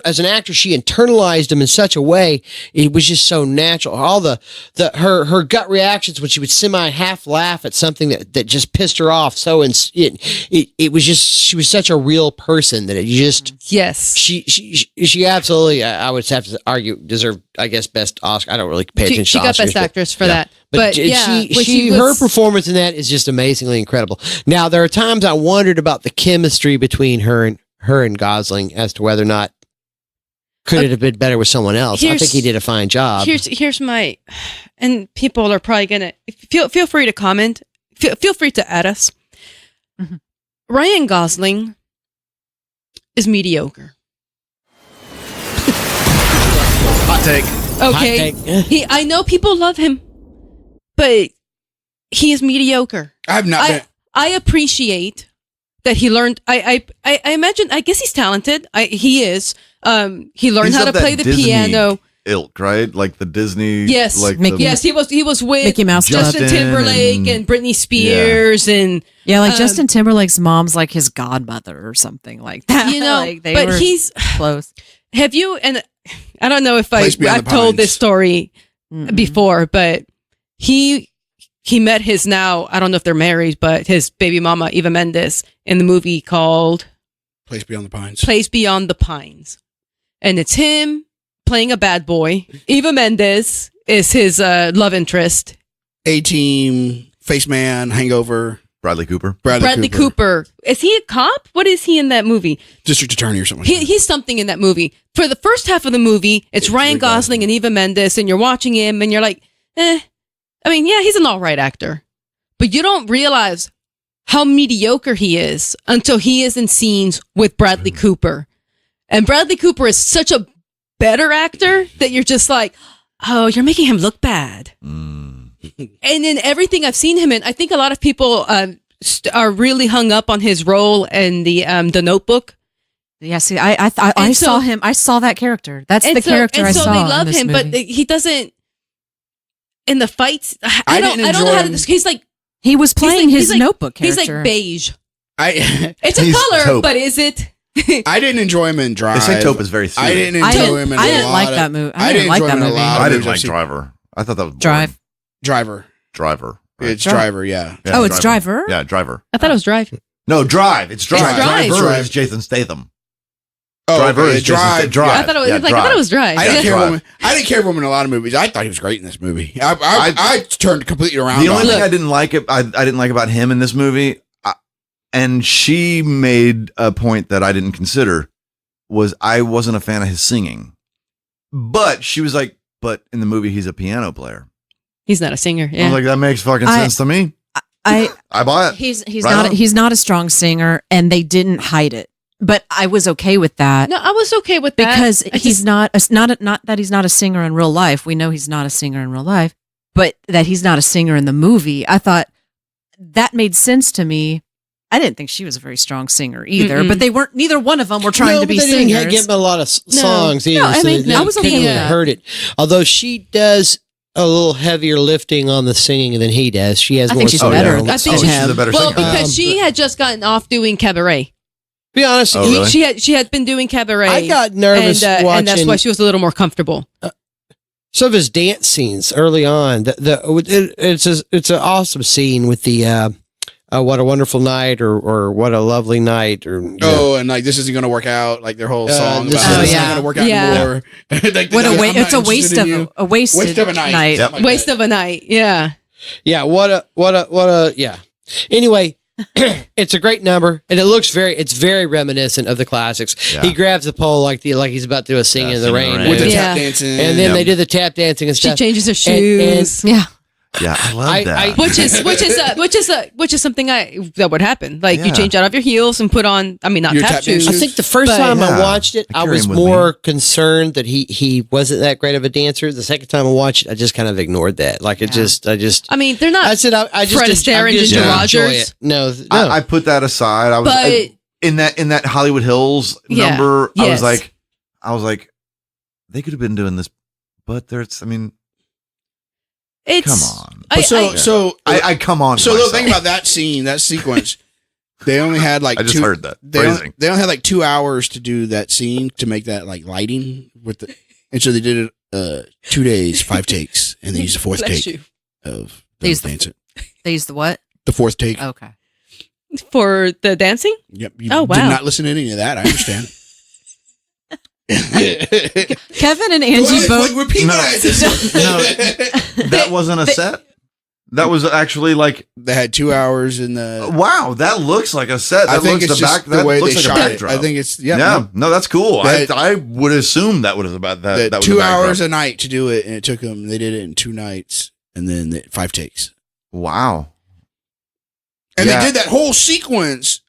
As an actor, she internalized them in such a way. It was just so natural. All her gut reactions when she would half laugh at something that just pissed her off. So it was just, she was such a real person that it just. Yes. She absolutely, I would have to argue, deserved, I guess, best Oscar. I don't really pay attention She to got Oscars, Best Actress for that. But yeah, her performance in that is just amazingly incredible. Now, there are times I wondered about the chemistry between her and Gosling as to whether or not could it have been better with someone else. I think he did a fine job. Here's my, and people are probably gonna feel free to comment. Feel free to add us. Mhm. Ryan Gosling is mediocre. Hot take. Okay, Hot take. I know people love him, but he is mediocre. I have not been. I appreciate that he learned. I imagine. I guess he's talented. He is. He learned He's how to of that play the Disney piano. Ilk, right? Like the Disney. Yes, like Mickey- Yes, he was with Mickey Mouse Justin Justin Timberlake and Britney Spears and Yeah, like Justin Timberlake's mom's like his godmother or something like that. you know. Like, they but were he's. close. Have you? And I don't know if Place Beyond I've the told Pines. this story Mm-mm. before, but he met his now. I don't know if they're married, but his baby mama Eva Mendes in the movie called Place Beyond the Pines. Place Beyond the Pines, and it's him playing a bad boy. Eva Mendes is his love interest. A-Team, Face Man, Hangover, Bradley Cooper. Bradley Cooper. Is he a cop? What is he in that movie? District Attorney or something. He's something in that movie. For the first half of the movie, it's Ryan really bad. Gosling and Eva Mendes, and you're watching him, and you're like, I mean, yeah, he's an all right actor. But you don't realize how mediocre he is until he is in scenes with Bradley Cooper. And Bradley Cooper is such a better actor that you're just like, oh, you're making him look bad. And in everything I've seen him in, I think a lot of people are really hung up on his role in the Notebook. Yeah, see, I And saw so- him. I saw that character. That's the character and I so saw. they love in this him, movie. but he doesn't. In the fights, I I don't didn't know how to enjoy describe. He's like he was playing he's his like- Notebook he's character. like beige. I It's a He's color, taupe. but is it? I didn't enjoy him in Drive. They say Taupe is very serious. I didn't I enjoy didn't- him in I a didn't lot like of- that movie. I I didn't didn't like enjoy that him in a movie. lot of I didn't movies I've like seen. Driver. I thought that was boring. Drive. Driver. Driver. Right? It's Driver, yeah. Yeah, Oh, it's Driver? Yeah, Driver. I thought it was Drive. No, Drive. It's Drive. Drive. Driver Drive. is Jason Statham. Oh, Driver okay, is Jason Drive. Statham. Drive. I thought it was Yeah, like I Drive. thought it was Drive. I didn't Yeah, care Drive. for him. I didn't care for him in a lot of movies. I thought he was great in this movie. I turned completely around. The only on thing it. I didn't like I didn't like about him in this movie, and she made a point that I didn't consider, was I wasn't a fan of his singing. But she was like, but in the movie he's a piano player. He's not a singer. I Yeah. was like, that makes fucking sense to me. I I buy it. he's Right not on. he's not a strong singer, and they didn't hide it. But I was okay with that. No, I was okay with that Because I he's just- not that he's not a singer in real life. We know he's not a singer in real life, but that he's not a singer in the movie. I thought that made sense to me. I didn't think she was a very strong singer either, Mm-mm. but they weren't. Neither one of them were trying No, to be but they singers. didn't give him a lot of No. songs either. No, I so mean, they I was okay couldn't with really that. heard it. Although she does a little heavier lifting on the singing than he does. She has I more think she's song better. on the I think song. she's a better well singer. because she had just gotten off doing cabaret. Be honest, Oh, really? She had been doing cabaret. I got nervous and watching that's why she was a little more comfortable. some of his dance scenes early on. It's an awesome scene with the what a wonderful night or what a lovely night or Oh, and like this isn't going to work out. Like their whole song this about is- this yeah. isn't going to work out Yeah. anymore. Like, What a I'm waste! not It's a waste interested of in you. a wasted Waste of a night. Yep. Like Waste that. of a night. Yeah. yeah, what a yeah. Anyway, it's a great number, and it's very reminiscent of the classics. Yeah. He grabs the pole like he's about to do a Singing in the Singing in Rain, the Rain. With the Yeah. tap dancing. and then they did the tap dancing and She stuff. changes her And- shoes. Yeah, Yeah, I love I- that. I- which is something that would happen. Like Yeah. you change out of your heels and put on. I mean, not Your tap tap dance shoes. I think the first But- time I Yeah. watched it, I I carry was him with more concerned that he wasn't that great of a dancer. The second time I watched it, I just kind of ignored that. Like it Yeah. just. I mean, they're not. I said I just Fred did- Astaire I and just Ginger didn't enjoy Rogers? it. No, I put that aside. I was But- in that Hollywood Hills Yeah, number. yes. I was like, they could have been doing this, but there's. I mean, It's Come on. I come on. So the myself. thing about that scene, that sequence, they only had like I just heard that They phrasing. only had like 2 hours to do that scene to make that like lighting with the, and so they did it 2 days, 5 takes, and they used the fourth Bless take you. of They the used the- dancing. They used the what? The fourth take. Okay. For the dancing. Yep. You Oh, did wow. not listen to any of that. I understand. Kevin and Angie both. Repeat No. what I just No. That wasn't a set. That was actually like, They had 2 hours in the. wow, that looks like a set. That I think looks it's just the that way they looks like a shot it. backdrop. I think it's Yeah, no, that's cool. That- I would assume that was about that. that was 2 a backdrop. hours a night to do it, and it took them. They did it in 2 nights, and then 5 takes. Wow. And Yeah. they did that whole sequence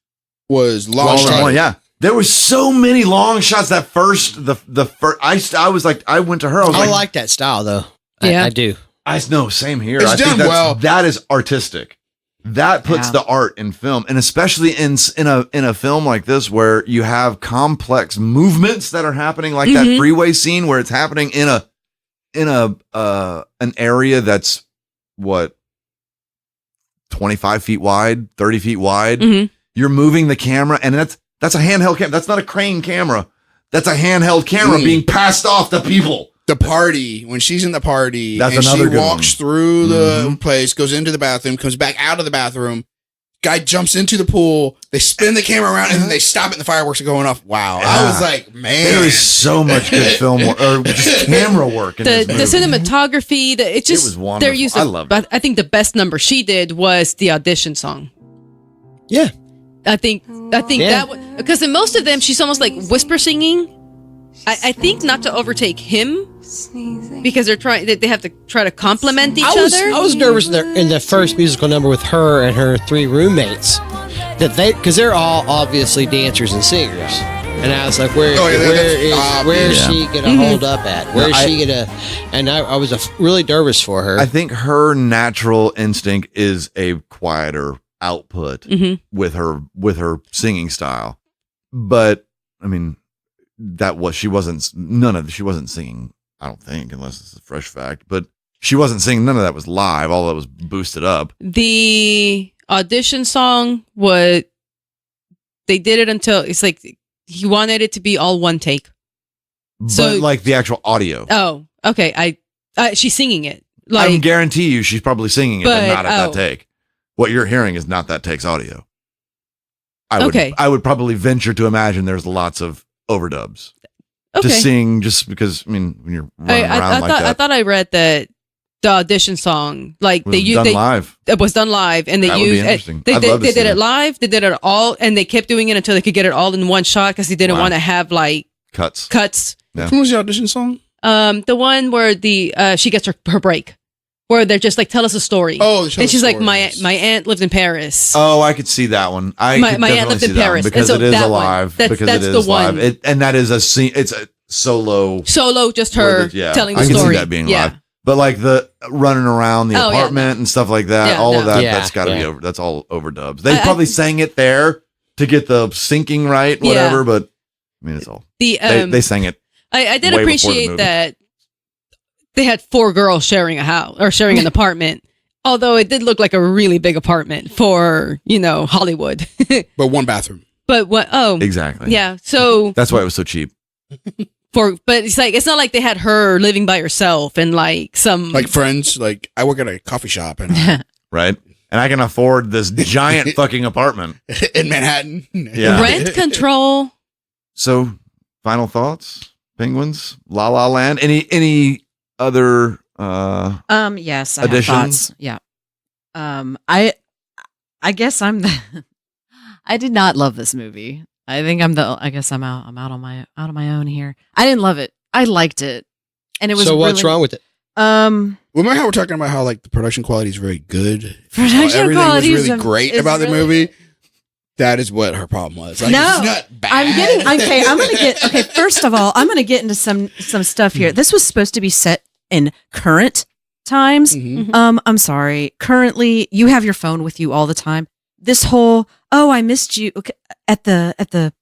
was long Long shot. one, yeah. There was so many long shots. That first, the first, I was like, I went to her. I was I like, like that style though. Yeah. I do. I know, same here. It's I think done that's, well. that is artistic. That puts Yeah. the art in film, and especially in a film like this where you have complex movements that are happening, like that Mhm. freeway scene where it's happening in an area that's what 25 feet wide, 30 feet wide. Mhm. You're moving the camera, and that's a handheld camera. That's not a crane camera. That's a handheld camera being passed off to people. The party, when she's in the party, That's and another she good walks one. through the Mhm. place, goes into the bathroom, comes back out of the bathroom. Guy jumps into the pool. They spin the camera around, and then they stop it, and the fireworks are going off. Wow, I Yeah. was like, man, There is so much good film work, or just camera work in The this movie. cinematography, it just was wonderful. they're used. I loved it. But I think the best number she did was the audition song. Yeah. I think Yeah. that because in most of them she's almost like whisper singing. I think not to overtake him because they have to try to complement each other. I was nervous in the first musical number with her and her 3 roommates because they're all obviously dancers and singers. And I was like, where is Yeah. she gonna hold up at? Where is No, she gonna? And I was really nervous for her. I think her natural instinct is a quieter output Mhm. with her singing style. But I mean, she wasn't singing, I don't think, unless it's a fresh fact, but she wasn't singing. None of that was live. All that was boosted up. The audition song was they did it until it's like he wanted it to be all one take. So- But like the actual audio. Oh, okay. She's singing it I like can guarantee you she's probably singing it, but But, not at oh. that take. What you're hearing is not that take's audio. Okay. I would probably venture to imagine there's lots of overdubs okay. to sing, just because, I mean, when you're running around like I that, thought I read that the audition song like was done live. it was done live and they That would be used interesting. they I'd love to did see it that. live. They did it all and they kept doing it until they could get it all in one shot because they didn't Wow. want to have like Cuts. cuts. What was the audition song? The one where the she gets her break, where they're just like tell us a story. Oh, they tell and she's the like stories. my aunt lived in Paris. Oh, I could see that one. My could aunt definitely lived see in that one Paris, because and so it is that one, alive. that's Because it the is one. live. And that is a scene. It's a solo. Solo, just where her the- telling the I can story. see that being yeah. live. But like the running around the Oh, yeah, apartment and stuff like that, Yeah, all of no. that, Yeah, that's got to be yeah. over. That's all overdubs. They I- probably sang it there to get the syncing right, whatever. Yeah. But I mean, it's all The they sang it. I did way before the appreciate movie. that they had 4 girls sharing a house or sharing an apartment. Although it did look like a really big apartment for, Hollywood. But one bathroom. But what Exactly. yeah. So That's why it was so cheap. but it's not like they had her living by herself and like some Like friends, like I work at a coffee shop and Right. And I can afford this giant fucking apartment. in Manhattan. Yeah. rent control. So, final thoughts? Penguins? La La Land? Any other Yes, I have Additions? thoughts. Yeah. I guess I'm the I did not love this movie. I think I guess I'm out on my own here. I didn't love it. I liked it. And it was so what's really- wrong with it? Remember how we're talking about how like the production quality is very good? Production Everything quality was is really great is about the really- movie. That is what her problem was. Like, No, it's not bad. I'm getting okay. I'm gonna get okay. First of all, I'm gonna get into some stuff here. This was supposed to be set in current times. Mhm. I'm sorry. Currently, you have your phone with you all the time. This whole I missed you okay, at the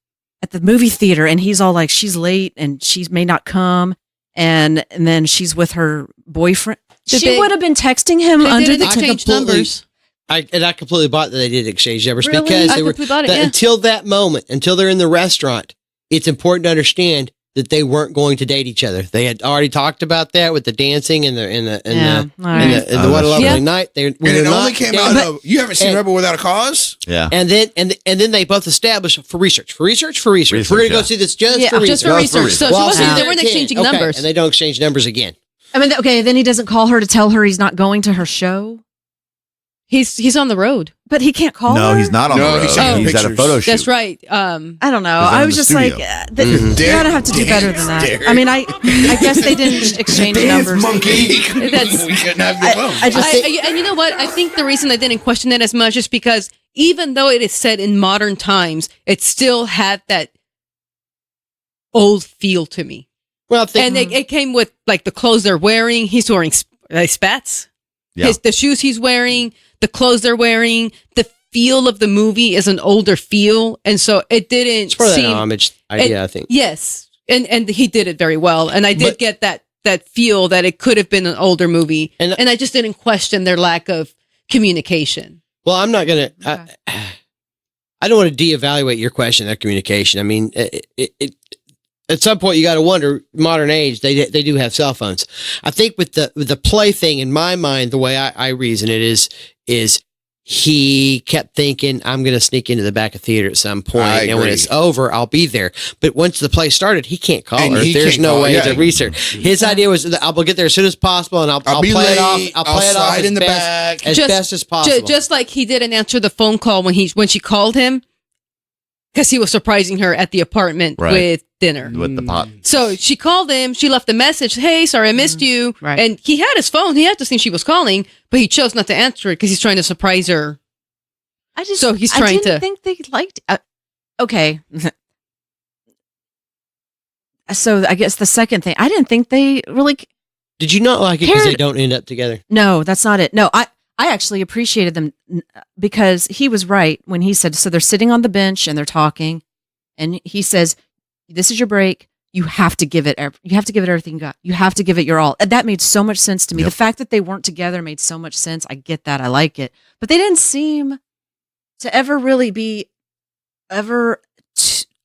movie theater, and he's all like, she's late and she may not come, and then she's with her boyfriend. Did She they- would have been texting him They under didn't the exchange completely- numbers. I completely bought that they did exchange numbers Really? because I they were completely bought it, yeah. until that moment, until they're in the restaurant. It's important to understand that they weren't going to date each other. They had already talked about that with the dancing and the Yeah, all right. what a lovely Yeah. night. They And it only came out dating. of, you haven't seen and- Rebel Without a Cause? Yeah. And then they both established for research. We're going to go yeah. see this just Yeah, for research. Just for Just for research. So research. she Well, wasn't, so they they're weren't a kid. exchanging Okay, numbers. and they don't exchange numbers again. I mean, okay, then he doesn't call her to tell her he's not going to her show, He's on the road. but he can't call her. No, he's not on No, the road. he's He's, taking at a pictures. photo shoot. That's right. I don't know. Because they're I in was the just like, studio. you gotta have to do better than that. I mean, I guess they didn't exchange numbers. That's- we couldn't have your phone. I just And you know what? I think the reason I didn't question it as much is because even though it is set in modern times, it still had that old feel to me. Well, I think And it came with like the clothes they're wearing. He's wearing spats. Yeah. The shoes he's wearing, the clothes they're wearing, the feel of the movie is an older feel, and so it didn't it's part of that seem. homage idea, I think. Yes, and he did it very well, and I did But- get that feel that it could have been an older movie, And- and I just didn't question their lack of communication. Well, I'm not going to. I don't want to de-evaluate your question, their communication. I mean, at some point you got to wonder. Modern age, they do have cell phones. I think with the play thing in my mind, the way I reason it is he kept thinking, I'm going to sneak into the back of theater at some point, I and when agree. it's over, I'll be there. But once the play started, he can't call And her. he There's can't no call- way yeah. to research. His idea was that I'll get there as soon as possible, and I'll be play late. it off. I'll play it off slide as in the best, back. as best as possible. Just like he didn't answer the phone call when she called him, because he was surprising her at the apartment Right. with dinner. With the pot. So she called him. She left a message. Hey, sorry, I missed you. Right. And he had his phone. He had to think she was calling, but he chose not to answer it because he's trying to surprise her. I just So he's I trying didn't to- think they liked. Okay. So I guess the second thing, I didn't think they really. Did you not like it because they Karen- don't end up together? No, that's not it. No, I actually appreciated them because he was right when he said, so they're sitting on the bench and they're talking, and he says, "This is your break. You have to give it. You have to give it everything you got. You have to give it your all." And that made so much sense to me. Yep. The fact that they weren't together made so much sense. I get that. I like it, but they didn't seem to ever really be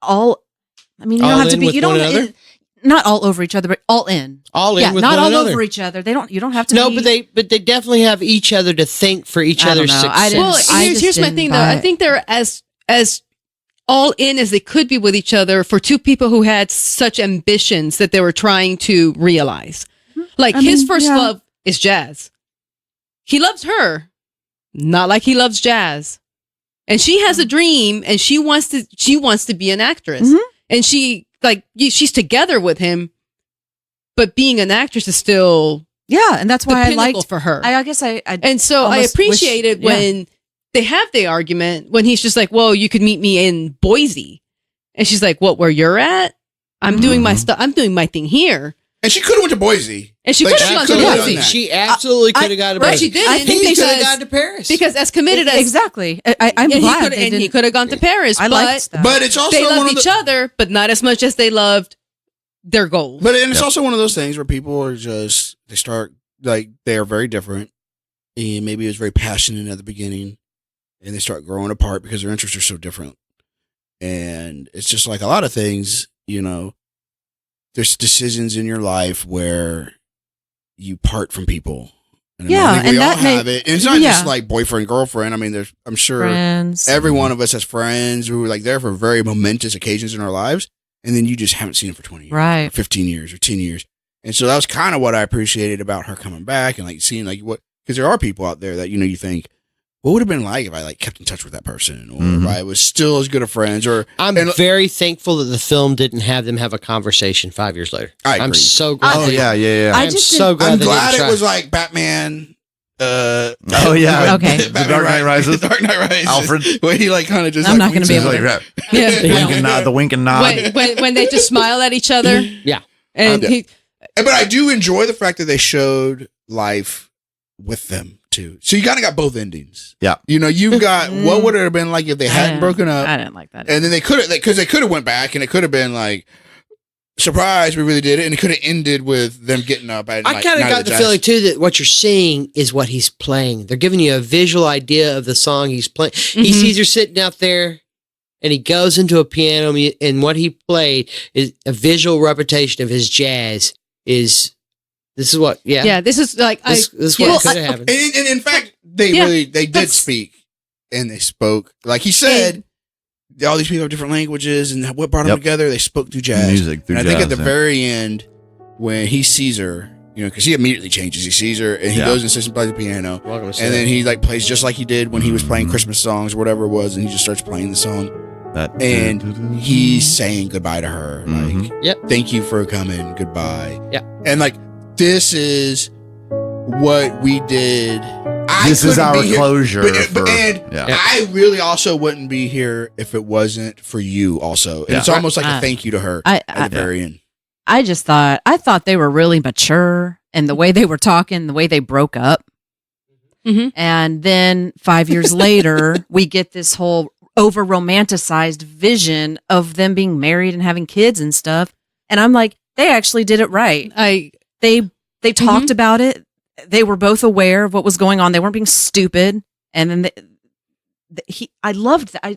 all. I mean, you All don't have to in be. with You don't. one another? Not all over each other, but all in. All in Yeah, with not one all another. over each other. They don't. You don't have to. No, be, but they definitely have each other to think for each I don't other's know. success. I didn't- Well, I just here's my didn't thing, though. buy I it. think they're as all in as they could be with each other for two people who had such ambitions that they were trying to realize. Like I his mean, first yeah. love is jazz. He loves her, not like he loves jazz. And she has a dream, and she wants to be an actress. Mhm. And she's together with him, but being an actress is still Yeah, and that's the why I pinnacle liked. for her. I guess I And so I almost appreciated wish- yeah. when they have the argument when he's just like, well, you could meet me in Boise. And she's like, what, where you're at? I'm doing my stuff. I'm doing my thing here. And she could have went to Boise. And she Like, could have she gone could've to done Boise. that. She absolutely could have gone to But Paris. she didn't I think He could have because, gone to Paris. because as committed as exactly. I'm and glad they he didn't. could have gone to Paris. I liked but that. But it's also they one loved of each the, other, but not as much as they loved their goals. But and it's Yep. also one of those things where people are just they start like they are very different, and maybe it was very passionate at the beginning, and they start growing apart because their interests are so different. And it's just like a lot of things, you know. There's decisions in your life where you part from people. And I mean, Yeah, I think and we all that may- have it. And it's not yeah. just like boyfriend girlfriend. I mean, I'm sure friends. every one of us has friends who are like there for very momentous occasions in our lives, and then you just haven't seen them for 20 years, Right. or 15 years, or 10 years. And so that was kind of what I appreciated about her coming back and like seeing like what, because there are people out there that, you know, you think, what would it have been like if I like kept in touch with that person, or if I was still as good of friends, or I'm and- very thankful that the film didn't have them have a conversation 5 years later. I I'm agree. so glad. Oh they- yeah, yeah, yeah. I I'm just so didn't- glad. I'm they glad didn't it try. was like Batman. Oh, yeah. Okay. Batman The Dark Knight Rises. The Dark Knight Rises. Alfred. When he like kind of just. I'm like, not gonna winks be at able us, to- like, Yeah. The wink and nod. The wink and nod. when they just smile at each other. Yeah. And I'm he, But I do enjoy the fact that they showed life with them too. So you kind of got both endings. Yeah. You know, you've got what would it have been like if they hadn't broken up, I didn't like that. and then they could have, because they could have went back, and it could have been like, surprise, we really did it, and it could have ended with them getting up. At I kind of got the feeling too that what you're seeing is what he's playing. They're giving you a visual idea of the song he's playing. He sees her sitting out there, and he goes into a piano, and what he played is a visual representation of his jazz. This is what? Yeah, this is like this is what could have happened. And in fact, they did speak, and they spoke like he said. All these people have different languages, and what brought them together? They spoke through jazz. Music through and I jazz, think at the very end, when he sees her, because he immediately changes. He sees her, and he goes and sits and plays the piano. And then he like plays just like he did when he was playing Christmas songs or whatever it was, and he just starts playing the song. And he's saying goodbye to her, like, "Thank you for coming, goodbye." Yeah, and like this is what we did. This is our closure. I really also wouldn't be here if it wasn't for you also. And it's almost like a thank you to her at the very end. I thought they were really mature and the way they were talking, the way they broke up. Mm-hmm. And then 5 years later, we get this whole over romanticized vision of them being married and having kids and stuff. And I'm like, they actually did it right. They talked about it. They were both aware of what was going on. They weren't being stupid. And then I loved that. I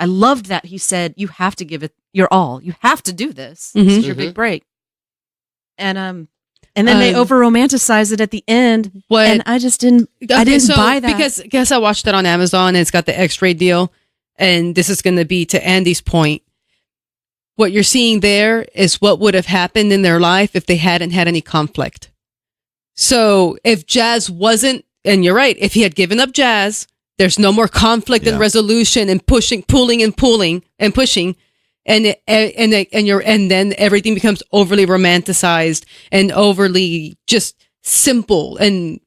loved that he said, "You have to give it your all. You have to do this. This is your big break." And then they over romanticize it at the end. And I just didn't. I didn't buy that because I watched it on Amazon and it's got the X-ray deal. And this is going to be to Andy's point. What you're seeing there is what would have happened in their life if they hadn't had any conflict. So if jazz wasn't, and you're right, if he had given up jazz, there's no more conflict and resolution and pulling and pushing, and then everything becomes overly romanticized and overly just simple, and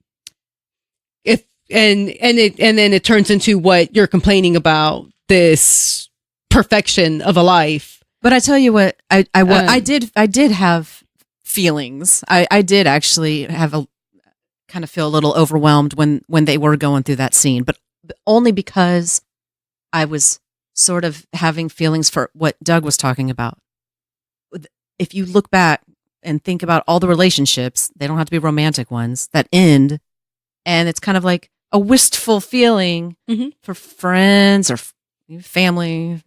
then it turns into what you're complaining about, this perfection of a life. But I tell you what, I did have feelings. I did actually have kind of feel a little overwhelmed when they were going through that scene, but only because I was sort of having feelings for what Doug was talking about. If you look back and think about all the relationships, they don't have to be romantic ones, that end, and it's kind of like a wistful feeling for friends or family,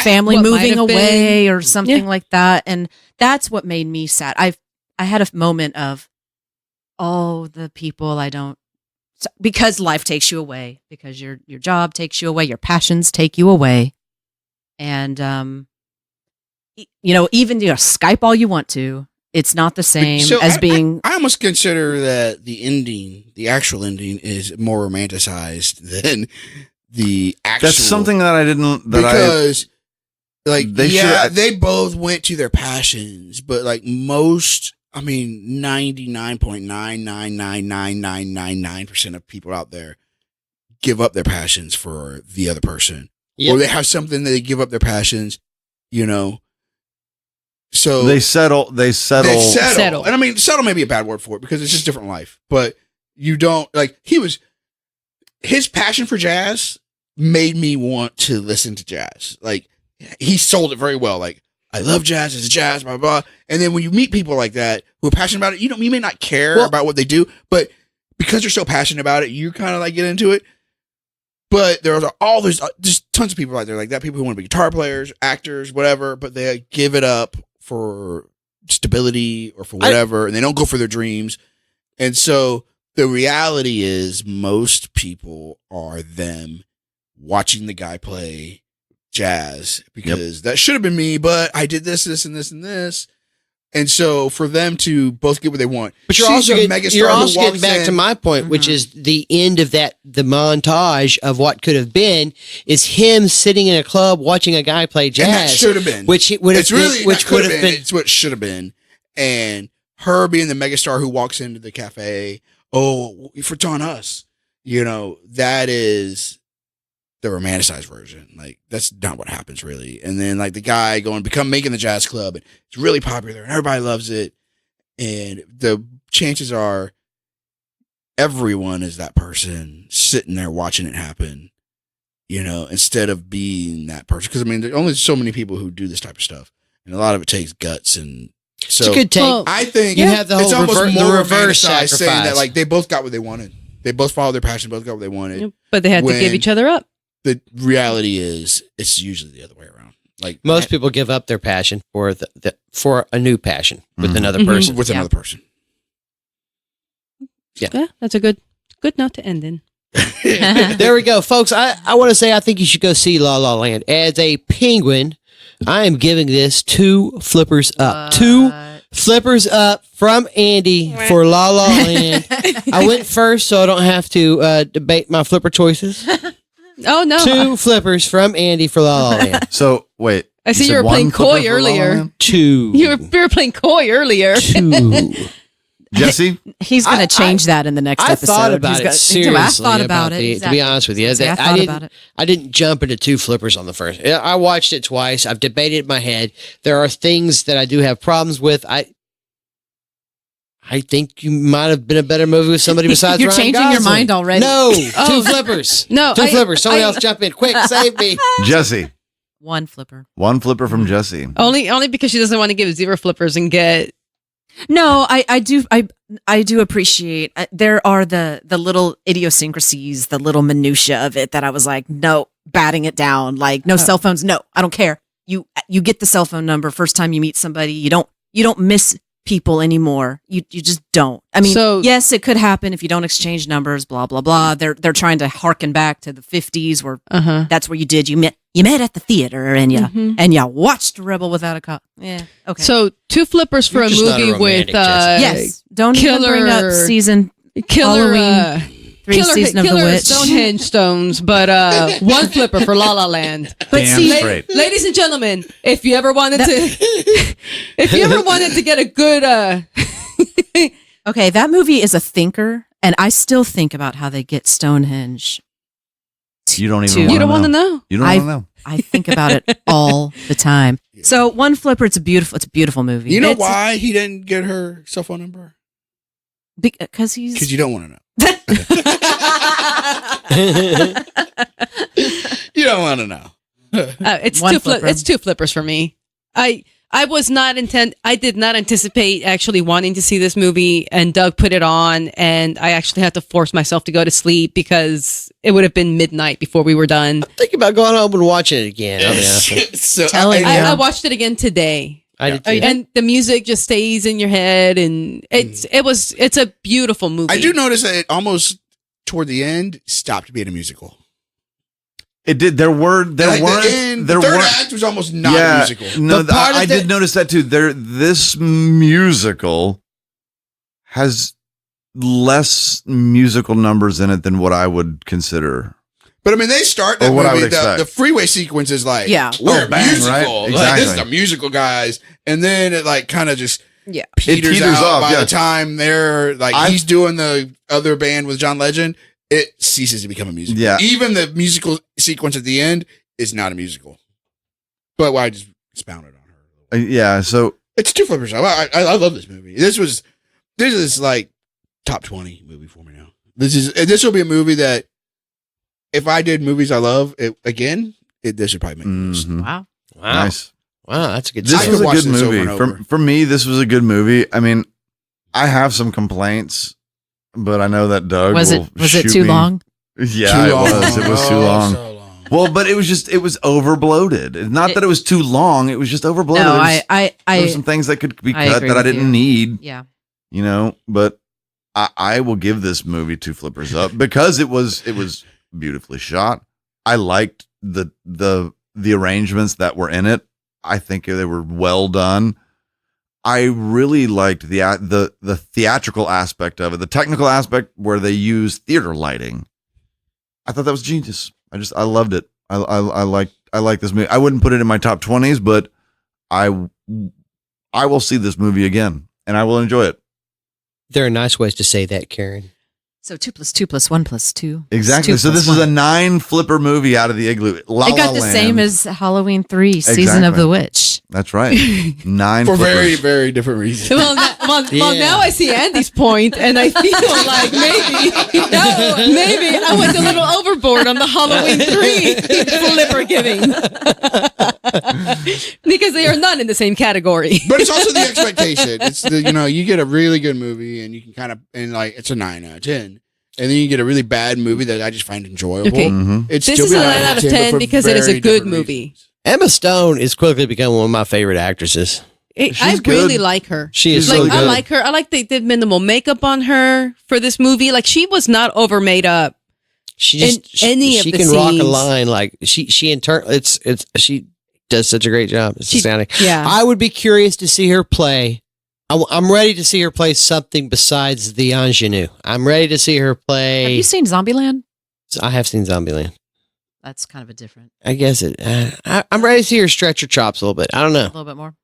family moving away or something like that, and that's what made me sad. I had a moment of, the people I don't, because life takes you away, because your job takes you away, your passions take you away, and even Skype all you want to, it's not the same as being. I almost consider that the actual ending, is more romanticized than the actual. That's something that I didn't. They both went to their passions, but like most. 99.9999999% of people out there give up their passions for the other person, or they have something that they give up their passions, So they settle. And settle may be a bad word for it because it's just different life. But you don't his passion for jazz made me want to listen to jazz. Like he sold it very well. Like, I love jazz, it's jazz, blah, blah. And then when you meet people like that who are passionate about it, you may not care about what they do, but because you're so passionate about it, you kind of like get into it. But there's just tons of people out there like that, people who want to be guitar players, actors, whatever, but they give it up for stability or for whatever, and they don't go for their dreams. And so the reality is most people are them watching the guy play jazz because that should have been me, but I did this, this, and this, and this. And so for them to both get what they want. But you're also getting back to my point, which is the end of the montage of what could have been is him sitting in a club watching a guy play jazz. And that should have been. Which would have been. It's what should have been. And her being the megastar who walks into the cafe, for John Huss, that is the romanticized version. Like, that's not what happens really. And then like the guy making the jazz club, and it's really popular and everybody loves it. And the chances are everyone is that person sitting there watching it happen, instead of being that person. Because there's only so many people who do this type of stuff. And a lot of it takes guts and It's a good take. Well, I think You have the it's whole almost the more reverse romanticized saying that sacrifice. like they both got what they wanted. They both followed their passion, both got what they wanted. but they had to give when- each other up. The reality is, it's usually the other way around. Like Most people give up their passion for for a new passion with Mhm. another Mhm. person. with another person. Yeah, that's a good note to end in. There we go, folks. I want to say I think you should go see La La Land. As a penguin, I am giving this 2 flippers up. 2 flippers up from Andy for La La Land. I went first, so I don't have to debate my flipper choices. Oh no, 2 flippers from Andy for La La Land. So wait, I see said you were one playing flipper coy for La La earlier. Land? 2. you were playing coy earlier. 2. Jesse. He's going to change that in the next I episode. thought about it I seriously. thought about it. To be honest with you, Say, I that thought about it. I didn't jump into 2 flippers on the first. I watched it twice. I've debated it in my head. There are things that I do have problems with. I think you might have been a better movie with somebody besides You're Ryan changing your Gosling. mind already. No, Oh. 2 flippers. No, 2 flippers. Somebody else jump in. Quick, save me. Jesse. 1 flipper. 1 flipper from Jesse. Only because she doesn't want to give 0 flippers and get. No, I do appreciate there are the little idiosyncrasies, the little minutia of it that I was like, no, batting it down. Like no cell phones. No, I don't care. You get the cell phone number first time you meet somebody. You don't miss people anymore. You just don't. I mean, So- yes, it could happen if you don't exchange numbers. Blah blah blah. They're trying to harken back to the 50s where that's where you met at the theater and you watched Rebel Without a Cause. Yeah. Okay. So 2 flippers for You're a just not a movie with romantic, Jessica. yes. Don't even bring up killer- season killer Halloween 3 season of the killer witch. Stonehenge stones, but 1 flipper for La La Land. But Damn see, straight. Ladies and gentlemen, if you ever wanted to get a good okay, that movie is a thinker, and I still think about how they get Stonehenge. You don't even. You you wanna don't want to know. You don't want to know. I think about it all the time. So 1 flipper, it's a beautiful movie. You know It's- why he didn't get her cell phone number? Because he's Because you don't want to know. You don't want to know. It's 1 2 flipper. It's 2 flippers for me. I did not anticipate actually wanting to see this movie, and Doug put it on, and I actually had to force myself to go to sleep because it would have been midnight before we were done. Thinking about going home and watching it again. I'll be honest with you. So, Telling you. I watched it again today. I did too. And the music just stays in your head, and it's a beautiful movie. I do notice that it almost toward the end stopped being a musical. It did. There weren't. The third act was almost not a musical. No, The part of I did the- notice that too. This musical has less musical numbers in it than what I would consider. But I mean, they start that Or what I movie. would expect. The freeway sequence is like, Yeah. we're Oh, bang, musical. right? Like, this is Exactly. a musical, guys. And then it like kind of just Yeah. peters peters out off, by yeah. the time they're like he's doing the other band with John Legend. It ceases to become a musical. Yeah. Even the musical sequence at the end is not a musical. But why I just expounded on her. Yeah. So It's 2 flippers. I love this movie. This is like top 20 movie for me now. This will be a movie that if I did movies I love this would probably make the list. mhm. Wow. Wow. Nice. Wow, that's a good This I stuff. was could a watch good this over movie. and over. For me, this was a good movie. I mean, I have some complaints, but I know that Doug Was will it shoot too me. long? Yeah, Too it long. was. It was too Oh, long. so long. Well, but it was over bloated. It's not that it was too long. It was just over bloated. No, there were I some things that could be I cut agree that I with didn't you. need. yeah. But I will give this movie 2 flippers up because it was beautifully shot. I liked the arrangements that were in it. I think they were well done. I really liked the theatrical aspect of it, the technical aspect where they use theater lighting. I thought that was genius. I loved it. I like this movie. I wouldn't put it in my top 20s, but I will see this movie again and I will enjoy it. There are nice ways to say that, Karen. So 2 + 2 + 1 + 2. Exactly. 2 So this + is 1. a 9 flipper movie out of the igloo. La It got La the Land. same as Halloween 3, Season of Exactly. the Witch. That's right. 9 For flippers. very, very different reasons. Well, now I see Andy's point, and I feel like maybe I went a little overboard on the Halloween 3 flipper giving because they are not in the same category. But it's also the expectation. It's the you get a really good movie and you can kind of it's a 9 out of 10, and then you get a really bad movie that I just find enjoyable. Okay. Mhm. It's This still is a be 9 out of 10 but for because it is a very good different movie. reasons. Emma Stone is quickly becoming one of my favorite actresses. I She's really good. like her. She is She's Like really I good. like her. I like they did minimal makeup on her for this movie. Like she was not over made up. She just In any she of the can rock a scenes. line like she she does such a great job. It's astounding. Yeah. I would be curious to see her play. I'm ready to see her play something besides the ingenue. I'm ready to see her play. Have you seen Zombieland? I have seen Zombieland. That's kind of a different. I guess it. I'm ready to see her stretch her chops a little bit. I don't A know. little bit more.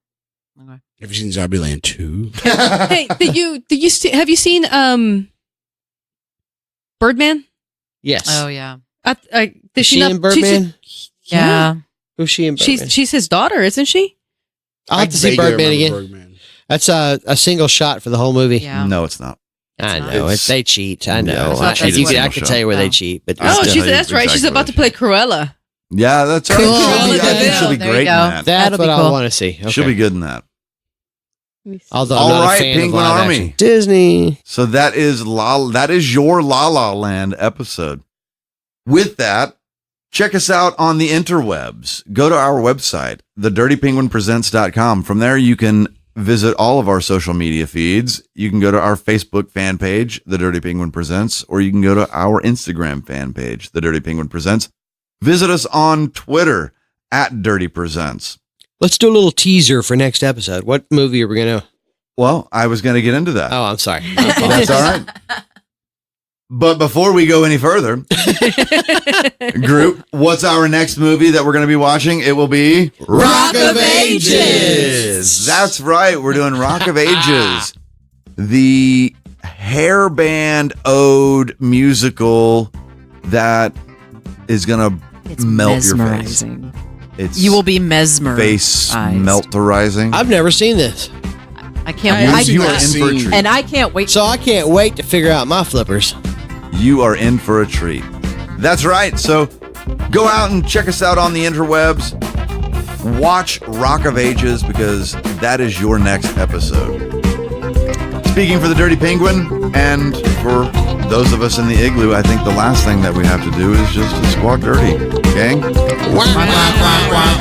Okay. Have you seen Zombieland 2? Hey, have you seen Birdman? Yes. Oh yeah. Did Is she in Birdman? Yeah. Who's she in Birdman? She's his daughter, isn't she? I'll have to see vaguely Birdman remember again. Birdman. That's a single shot for the whole movie. Yeah. No, it's not. I It's not. know It's- they cheat. I Yeah, know. it's not I, cheating, you it's can, a I single can shot. tell you where No. they cheat, but Oh, I'll tell that's you right. exactly She's what about to it play is. Cruella. Yeah, that's right. Cool. I think she'll be There you great in go. that. that's That'll what be I cool. want to see. Okay. She'll be good in that. Although All I'm not right, a fan of Penguin live Army. action. Disney. So that is your La La Land episode. With that, check us out on the interwebs. Go to our website, thedirtypenguinpresents.com. From there, you can visit all of our social media feeds. You can go to our Facebook fan page, The Dirty Penguin Presents, or you can go to our Instagram fan page, The Dirty Penguin Presents. Visit us on Twitter at Dirty Presents. Let's do a little teaser for next episode. What movie are we going to? Well, I was going to get into that. Oh, I'm sorry. That's all right. But before we go any further, group, what's our next movie that we're going to be watching? It will be Rock of Ages. That's right. We're doing Rock of Ages, the hair band ode musical that is going to It's melt your face. mesmerizing. It's You will be mesmerized. face melterizing. I've never seen this, I can't. You are in I've for a seen- treat. and I can't wait. so I can't wait to figure out my flippers. You are in for a treat. That's right. So go out and check us out on the interwebs. Watch Rock of Ages because that is your next episode. Speaking for the Dirty Penguin and for those of us in the igloo, I think the last thing that we have to do is just to squawk dirty. Gang? Wah, wah, wah, wah.